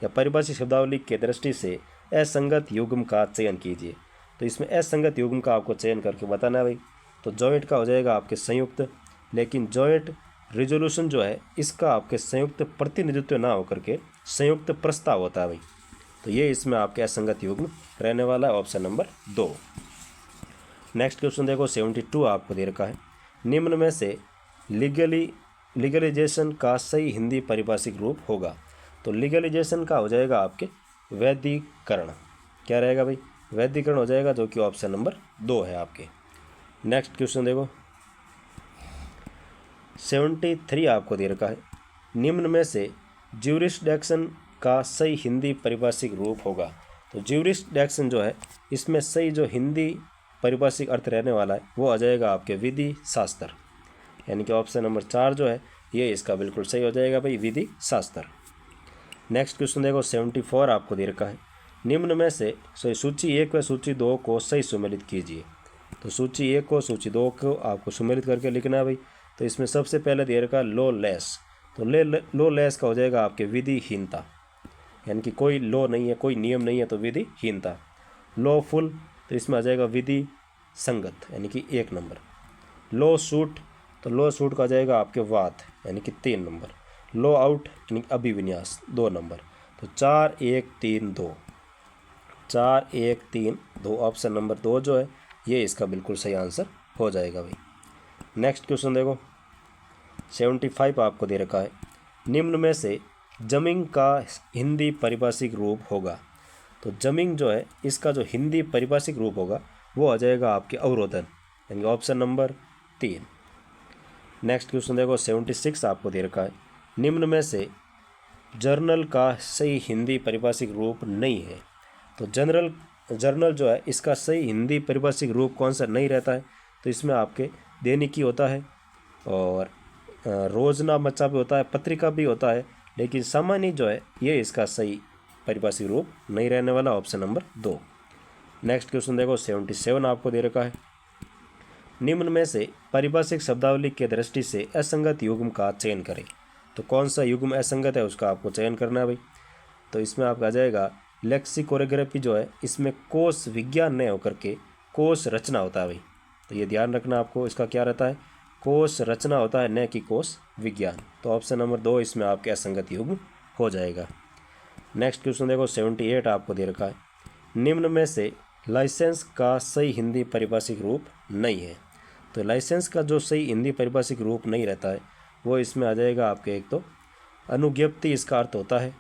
S1: या परिभाषिक शब्दावली के दृष्टि से असंगत युग्म का चयन कीजिए। तो इसमें असंगत युग्म का आपको चयन करके बताना है भाई। तो जॉइंट का हो जाएगा आपके संयुक्त, लेकिन जॉइंट रिजोल्यूशन जो है इसका आपके संयुक्त प्रतिनिधित्व ना होकर के संयुक्त प्रस्ताव होता है भाई। तो ये इसमें आपके असंगत युग्म रहने वाला है, ऑप्शन नंबर 2। नेक्स्ट क्वेश्चन देखो 72 आपको दे रखा है, निम्न में से लीगलाइजेशन का सही हिंदी परिभाषिक रूप होगा। तो लीगलाइजेशन का हो जाएगा आपके वैधीकरण, क्या रहेगा भाई? वैधीकरण हो जाएगा, जो कि ऑप्शन नंबर 2 है आपके। नेक्स्ट क्वेश्चन देखो 73 आपको दे रखा है, निम्न में से ज्यूरिसडिक्शन का सही हिंदी परिभाषिक रूप होगा। तो ज्यूरिसडिक्शन जो है इसमें सही जो हिंदी परिभाषिक अर्थ रहने वाला है वो आ जाएगा आपके विधि शास्त्र, यानी कि ऑप्शन नंबर 4 जो है ये इसका बिल्कुल सही हो जाएगा भाई, विधि शास्त्र। नेक्स्ट क्वेश्चन देखो 74 आपको दे रखा है, निम्न में से सूची 1 व सूची 2 को सही सुमेलित कीजिए। तो सूची 1 को सूची 2 को आपको सुमेलित करके लिखना है भाई। तो इसमें सबसे पहले दे रखा लॉ लेस, तो लॉ लेस का हो जाएगा आपके विधिहीनता, यानी कि कोई लॉ नहीं है, कोई नियम नहीं है, तो विधिहीनता। लॉफुल, तो इसमें आ जाएगा विधि संगत यानी कि 1 नंबर। लॉ सूट, तो लॉ सूट का आ जाएगा आपके वाद यानी कि 3 नंबर। लॉ आउट यानी अभिविन्यास 2 नंबर। तो 4 1 3 2, 4 1 3 2 ऑप्शन नंबर 2 जो है ये इसका बिल्कुल सही आंसर हो जाएगा भाई। नेक्स्ट क्वेश्चन देखो 75 आपको दे रखा है, निम्न में से जमिंग का हिंदी परिभाषिक रूप होगा। तो जमिंग जो है इसका जो हिंदी परिभाषिक रूप होगा वो आ जाएगा आपके अवरोधन, यानी ऑप्शन नंबर 3। नेक्स्ट क्वेश्चन देखो 76 आपको दे रखा है, निम्न में से जर्नल का सही हिंदी परिभाषिक रूप नहीं है। तो जर्नल जो है इसका सही हिंदी परिभाषिक रूप कौन सा नहीं रहता है? तो इसमें आपके दैनिकी होता है और रोजनामचा भी होता है, पत्रिका भी होता है, लेकिन सामान्य जो है ये इसका सही परिभाषिक रूप नहीं रहने वाला, ऑप्शन नंबर 2। नेक्स्ट क्वेश्चन देखो 77 आपको दे रखा है, निम्न में से परिभाषिक शब्दावली के दृष्टि से असंगत युग्म का चयन करें। तो कौन सा युग्म असंगत है उसका आपको चयन करना है भाई। तो इसमें आपका आ जाएगा लेक्सिकोग्राफी जो है इसमें कोश विज्ञान नहीं होकर के कोश रचना होता है भाई। तो ये ध्यान रखना आपको, इसका क्या रहता है? कोश रचना होता है, न कि कोश विज्ञान। तो ऑप्शन नंबर 2 इसमें आपके असंगत युग्म हो जाएगा। नेक्स्ट क्वेश्चन देखो 78 आपको दे रखा है, निम्न में से लाइसेंस का सही हिंदी पारिभाषिक रूप नहीं है। तो लाइसेंस का जो सही हिंदी पारिभाषिक रूप नहीं रहता है वो इसमें आ जाएगा आपके, एक तो अनुज्ञप्ति इसका अर्थ होता है,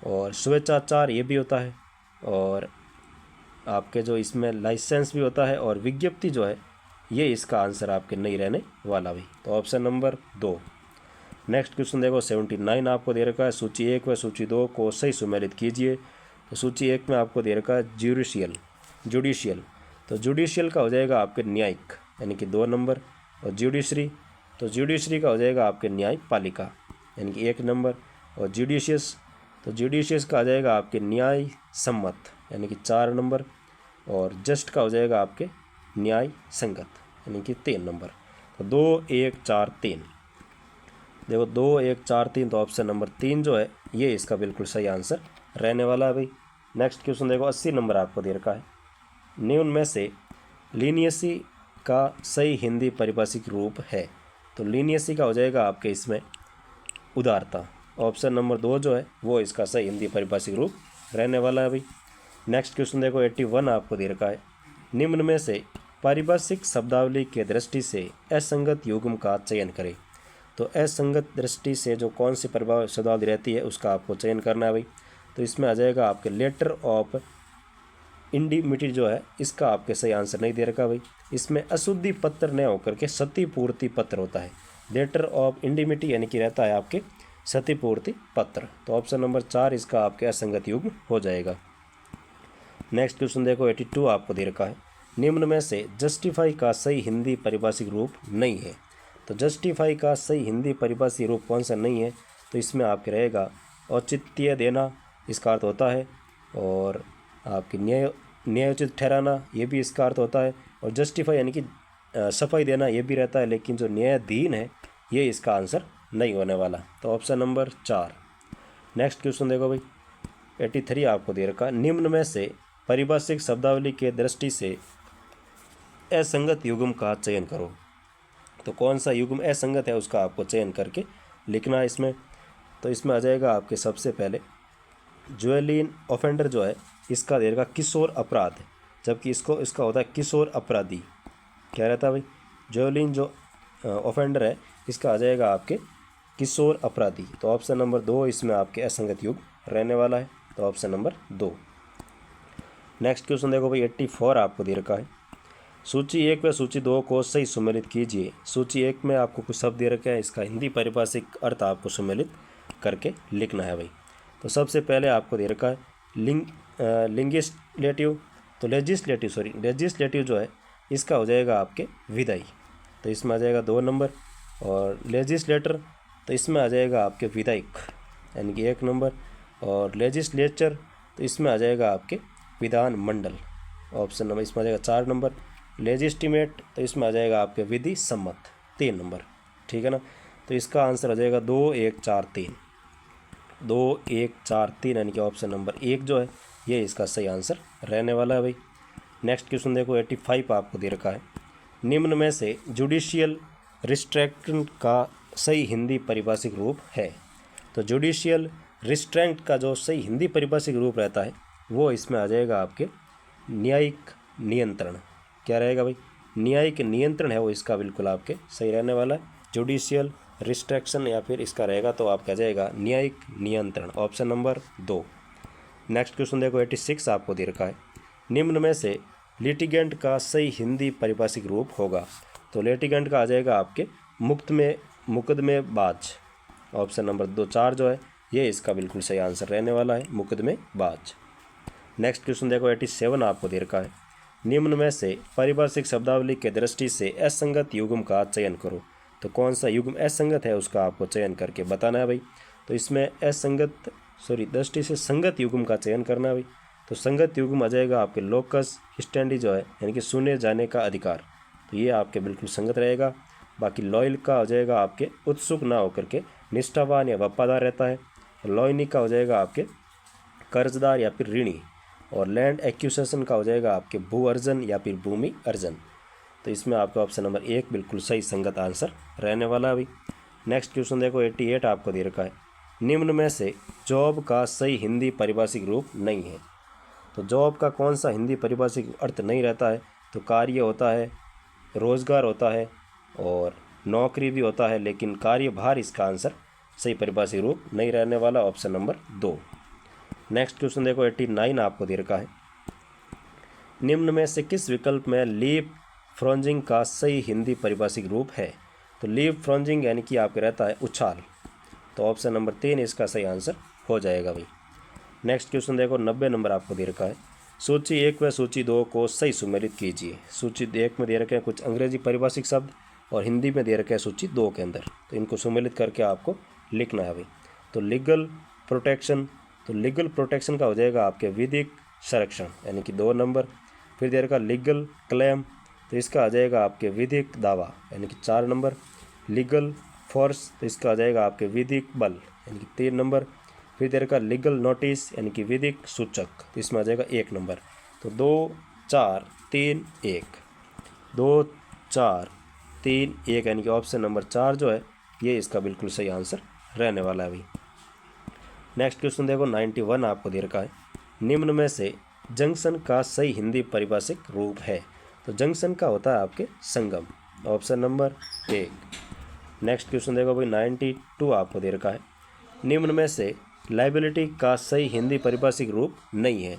S1: और स्वेच्छाचार ये भी होता है, और आपके जो इसमें लाइसेंस भी होता है, और विज्ञप्ति जो है ये इसका आंसर आपके नहीं रहने वाला भी। तो ऑप्शन नंबर 2। नेक्स्ट क्वेश्चन देखो 79 आपको दे रखा है, सूची 1 व सूची 2 को सही सुमेलित कीजिए। तो सूची 1 में आपको दे रखा है जुडिशियल, तो जुडिशियल का हो जाएगा आपके न्यायिक यानी कि 2 नंबर, और जुडिशरी, तो जुडिशरी का हो जाएगा आपके न्यायपालिका यानी कि 1 नंबर, और जुडिशियस, तो जुडिशियस का आ जाएगा आपके न्याय सम्मत यानी कि 4 नंबर, और जस्ट का हो जाएगा आपके न्याय संगत यानी कि 3 नंबर। तो 2 1 4 3 देखो 2 1 4 3, तो ऑप्शन नंबर 3 जो है ये इसका बिल्कुल सही आंसर रहने वाला है भाई। नेक्स्ट क्वेश्चन देखो 80 नंबर आपको दे रखा है, निम्न में से लीनियसी का सही हिंदी पारिभाषिक रूप है। तो लीनियसी का हो जाएगा आपके इसमें उदारता, ऑप्शन नंबर 2 जो है वो इसका सही हिंदी पारिभाषिक रूप रहने वाला है भाई। नेक्स्ट क्वेश्चन देखो 81 आपको दे रखा है, निम्न में से पारिभाषिक शब्दावली के दृष्टि से असंगत युग्म का चयन करें। तो असंगत दृष्टि से जो कौन सी परिभाषिक शब्दावली रहती है उसका आपको चयन करना है भाई। तो इसमें आ जाएगा आपके लेटर ऑफ इंडिमिटी जो है इसका आपके सही आंसर नहीं दे रखा भाई। इसमें अशुद्धि पत्र न होकर के सतिपूर्ति पत्र होता है, लेटर ऑफ इंडिमिटी यानी कि रहता है आपके सतिपूर्ति पत्र। तो ऑप्शन नंबर 4 इसका आपके असंगत युग्म हो जाएगा। नेक्स्ट क्वेश्चन देखो 82 आपको दे रखा है, निम्न में से जस्टिफाई का सही हिंदी पारिभाषिक रूप नहीं है। तो जस्टिफाई का सही हिंदी पारिभाषिक रूप कौन सा नहीं है, तो इसमें आपके रहेगा औचित्य देना इसका अर्थ होता है, और आपकी न्यायोचित ठहराना ये भी इसका अर्थ होता है, और जस्टिफाई यानी कि सफाई देना ये भी रहता है, लेकिन जो न्यायाधीन है ये इसका आंसर नहीं होने वाला। तो ऑप्शन नंबर 4। नेक्स्ट क्वेश्चन देखो भाई 83 आपको दे रखा, निम्न में से पारिभाषिक शब्दावली के दृष्टि से असंगत युग्म का चयन करो। तो कौन सा युग्म असंगत है उसका आपको चयन करके लिखना है इसमें। तो इसमें आ जाएगा आपके सबसे पहले ज्वेलिन ऑफेंडर जो है इसका दे रखा किशोर अपराध, जबकि इसका होता है किशोर अपराधी। क्या रहता है भाई, ज्वेलिन जो ऑफेंडर है इसका आ जाएगा आपके किशोर अपराधी। तो ऑप्शन नंबर 2 इसमें आपके असंगत युग्म रहने वाला है। तो ऑप्शन नंबर 2। नेक्स्ट क्वेश्चन देखो भाई 84 आपको दे रखा है, सूची 1 व सूची 2 को सही सुमेलित कीजिए। सूची 1 में आपको कुछ शब्द दे रखे हैं, इसका हिंदी पारिभाषिक अर्थ आपको सुमेलित करके लिखना है भाई। तो सबसे पहले आपको दे रखा है लिंगिस्लेटिव, तो लेजिस्लेटिव जो है इसका हो जाएगा आपके विधायी, तो इसमें आ जाएगा 2 नंबर, और लेजिस्लेटर तो इसमें आ जाएगा आपके विधायक यानी कि 1 नंबर, और लेजिस्लेचर तो इसमें आ जाएगा आपके विधान मंडल, ऑप्शन नंबर इसमें आ जाएगा 4 नंबर, लेजिस्टिमेट तो इसमें आ जाएगा आपके विधि सम्मत 3 नंबर। ठीक है ना, तो इसका आंसर आ जाएगा 2 1 4 3, 2 1 4 3 यानी कि ऑप्शन नंबर 1 जो है ये इसका सही आंसर रहने वाला है भाई। नेक्स्ट क्वेश्चन देखो 85 आपको दे रखा है, निम्न में से जुडिशियल रिस्ट्रैक्ट का सही हिंदी पारिभाषिक रूप है। तो जुडिशियल रिस्ट्रैक्ट का जो सही हिंदी पारिभाषिक रूप रहता है वो इसमें आ जाएगा आपके न्यायिक नियंत्रण। क्या रहेगा भाई, न्यायिक नियंत्रण है वो इसका बिल्कुल आपके सही रहने वाला है। जुडिशियल रिस्ट्रैक्शन या फिर इसका रहेगा तो आपका जाएगा न्यायिक नियंत्रण, ऑप्शन नंबर 2। नेक्स्ट क्वेश्चन देखो 86 आपको दे रखा है, निम्न में से लिटिगेंट का सही हिंदी पारिभाषिक रूप होगा। तो लिटिगेंट का आ जाएगा आपके मुकदमेबाज, ऑप्शन नंबर 2 4 जो है ये इसका बिल्कुल सही आंसर रहने वाला है, मुकदमेबाज। नेक्स्ट क्वेश्चन देखो 87 आपको दे रखा है, निम्न में से पारिभाषिक शब्दावली के दृष्टि से असंगत युग्म का चयन करो। तो कौन सा युग्म असंगत है उसका आपको चयन करके बताना है भाई। तो इसमें दृष्टि से संगत युग्म का चयन करना है भाई। तो संगत युग्म आ जाएगा आपके लोकस स्टैंडी जो है यानी कि सुने जाने का अधिकार, तो ये आपके बिल्कुल संगत रहेगा। बाकी लॉयल का हो जाएगा आपके उत्सुक ना होकर के निष्ठावान या वफादार रहता है। लॉयनी का हो जाएगा आपके कर्जदार या फिर ऋणी, और लैंड एक्यूसेशन का हो जाएगा आपके भू अर्जन या फिर भूमि अर्जन। तो इसमें आपका ऑप्शन नंबर 1 बिल्कुल सही संगत आंसर रहने वाला है भाई। नेक्स्ट क्वेश्चन देखो 88 आपको दे रखा है, निम्न में से जॉब का सही हिंदी पारिभाषिक रूप नहीं है। तो जॉब का कौन सा हिंदी पारिभाषिक अर्थ नहीं रहता है? तो कार्य होता है, रोजगार होता है और नौकरी भी होता है, लेकिन कार्यभार इसका आंसर सही पारिभाषिक रूप नहीं रहने वाला, ऑप्शन नंबर 2। नेक्स्ट क्वेश्चन देखो 89 आपको दे रखा है। निम्न में से किस विकल्प में लीप फ्रॉन्जिंग का सही हिंदी पारिभाषिक रूप है? तो लीप फ्रॉन्जिंग यानी कि आपके रहता है उछाल, तो ऑप्शन नंबर 3 इसका सही आंसर हो जाएगा भाई। नेक्स्ट क्वेश्चन देखो 90 नंबर आपको दे रखा है। सूची 1 व सूची 2 को सही सुमेलित कीजिए। सूची 1 में दे रखे हैं कुछ अंग्रेजी पारिभाषिक शब्द और हिंदी में दे रखे हैं सूची 2 के अंदर, तो इनको सुमेलित करके आपको लिखना है भाई। तो लीगल प्रोटेक्शन, तो लीगल प्रोटेक्शन का हो जाएगा आपके विधिक संरक्षण यानी कि 2 नंबर। फिर दे रखा लीगल क्लेम, तो इसका आ जाएगा आपके विधिक दावा यानी कि 4 नंबर। लीगल फोर्स, तो इसका आ जाएगा आपके विधिक बल यानी कि 3 नंबर। फिर दे रखा लीगल नोटिस यानी कि विधिक सूचक, तो इसमें आ जाएगा 1 नंबर। तो 2 4 3 1, 2 4 3 1 यानी कि ऑप्शन नंबर 4 जो है ये इसका बिल्कुल सही आंसर रहने वाला है भाई। नेक्स्ट क्वेश्चन देखो 91 आपको दे रखा है। निम्न में से जंक्शन का सही हिंदी पारिभाषिक रूप है? तो जंक्शन का होता है आपके संगम, ऑप्शन नंबर 1। नेक्स्ट क्वेश्चन देखो भाई 92 आपको दे रखा है। निम्न में से लाइबिलिटी का सही हिंदी पारिभाषिक रूप नहीं है।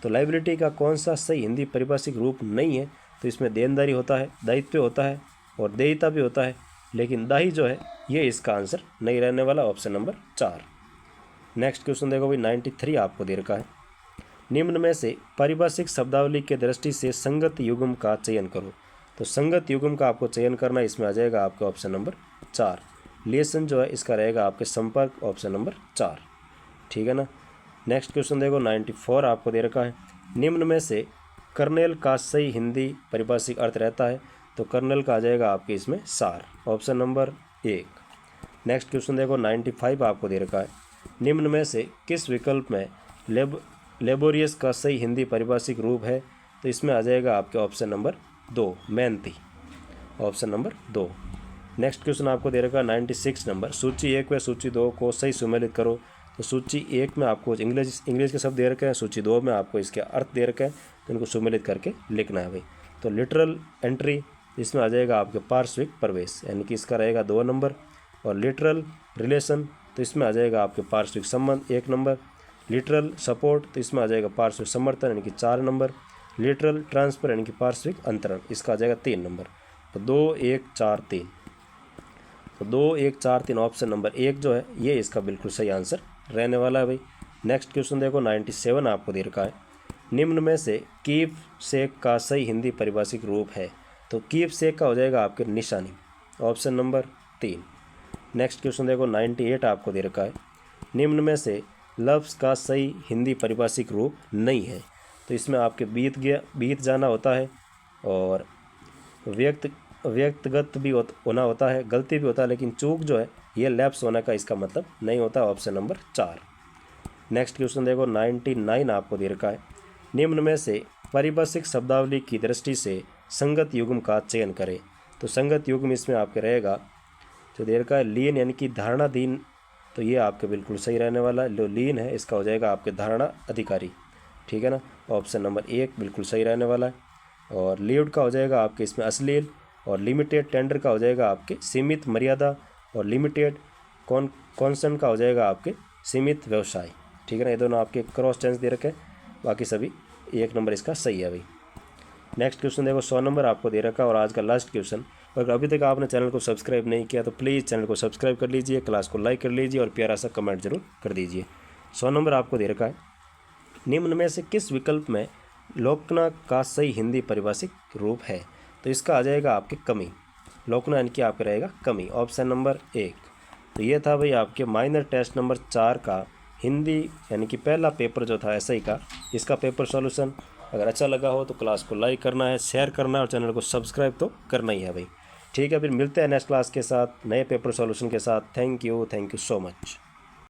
S1: तो लाइबिलिटी का कौन सा सही हिंदी पारिभाषिक रूप नहीं है? तो इसमें देनदारी होता है, दायित्व होता है और देयता भी होता है, लेकिन दाही जो है ये इसका आंसर नहीं रहने वाला, ऑप्शन नंबर 4। नेक्स्ट क्वेश्चन देखो भाई 93 आपको दे रखा है। निम्न में से पारिभाषिक शब्दावली के दृष्टि से संगत युग्म का चयन करो। तो संगत युग्म का आपको चयन करना, इसमें आ जाएगा आपका ऑप्शन नंबर 4। रिलेशन जो है इसका रहेगा आपके संपर्क, ऑप्शन नंबर 4, ठीक है ना। नेक्स्ट क्वेश्चन देखो 94 आपको दे रखा है। निम्न में से कर्नेल का सही हिंदी पारिभाषिक अर्थ रहता है? तो कर्नल का आ जाएगा आपके इसमें सार, ऑप्शन नंबर 1। नेक्स्ट क्वेश्चन देखो 95 आपको दे रखा है। निम्न में से किस विकल्प में लेबोरियस का सही हिंदी पारिभाषिक रूप है? तो इसमें आ जाएगा आपके ऑप्शन नंबर 2, मेहनती, ऑप्शन नंबर 2। नेक्स्ट क्वेश्चन आपको दे रखा है 96 नंबर। सूची 1 व सूची 2 को सही सुमेलित करो। तो सूची 1 में आपको इंग्लिश के शब्द दे रखे हैं, सूची 2 में आपको इसके अर्थ दे रखे हैं, तो इनको सुमेलित करके लिखना है भाई। तो लिटरल एंट्री, इसमें आ जाएगा आपके पार्श्विक प्रवेश यानी कि इसका रहेगा 2 नंबर। और लिटरल रिलेशन, तो इसमें आ जाएगा आपके पार्श्विक संबंध 1 नंबर। लिटरल सपोर्ट, तो इसमें आ जाएगा पार्श्विक समर्थन यानी कि 4 नंबर। लिटरल ट्रांसफर यानी कि पार्श्विक अंतरण, इसका आ जाएगा 3 नंबर। तो 2 1 4 3, तो 2 1 4 3 ऑप्शन नंबर 1 जो है ये इसका बिल्कुल सही आंसर रहने वाला है भाई। नेक्स्ट क्वेश्चन देखो 97 आपको दे रखा है। निम्न में से कीप सेक का सही हिंदी पारिभाषिक रूप है? तो कीप सेक का हो जाएगा आपके निशानी, ऑप्शन नंबर 3। नेक्स्ट क्वेश्चन देखो 98 आपको दे रखा है। निम्न में से लफ्ज़ का सही हिंदी पारिभाषिक रूप नहीं है? तो इसमें आपके बीत जाना होता है और व्यक्तिगत भी होना होता है, गलती भी होता है, लेकिन चूक जो है ये लैप्स होने का इसका मतलब नहीं होता, ऑप्शन नंबर 4। नेक्स्ट क्वेश्चन देखो 99 आपको दे रखा है। निम्न में से पारिभाषिक शब्दावली की दृष्टि से संगत युग्म का चयन करें। तो संगत युग्म इसमें आपके रहेगा जो दे रखा है लीन यानी कि धारणाधीन, तो ये आपके बिल्कुल सही रहने वाला है। जो लीन है इसका हो जाएगा आपके धारणा अधिकारी, ठीक है ना, ऑप्शन नंबर 1 बिल्कुल सही रहने वाला है। और लीव्ड का हो जाएगा आपके इसमें अश्लील। और लिमिटेड टेंडर का हो जाएगा आपके सीमित मर्यादा। और लिमिटेड कॉन्सन का हो जाएगा आपके सीमित व्यवसाय, ठीक है ना। ये दोनों आपके क्रॉस टेंस दे रखे हैं, बाकी सभी 1 नंबर इसका सही है भाई। नेक्स्ट क्वेश्चन देखो 100 नंबर आपको दे रखा है और आज का लास्ट क्वेश्चन। अगर अभी तक आपने चैनल को सब्सक्राइब नहीं किया तो प्लीज़ चैनल को सब्सक्राइब कर लीजिए, क्लास को लाइक कर लीजिए और प्यारा सा कमेंट जरूर कर दीजिए। 100 नंबर आपको दे रखा है। निम्न में से किस विकल्प में लोकना का सही हिंदी पारिभाषिक रूप है? तो इसका आ जाएगा आपके कमी, लोकना यानी कि आपका रहेगा कमी, ऑप्शन नंबर 1। तो ये था भाई आपके माइनर टेस्ट नंबर 4 का हिंदी यानी कि पहला पेपर जो था एसआई का, इसका पेपर सॉल्यूशन। अगर अच्छा लगा हो तो क्लास को लाइक करना है, शेयर करना है और चैनल को सब्सक्राइब तो करना ही है भाई, ठीक है। फिर मिलते हैं नेक्स्ट क्लास के साथ नए पेपर सॉल्यूशन के साथ। Thank you so much.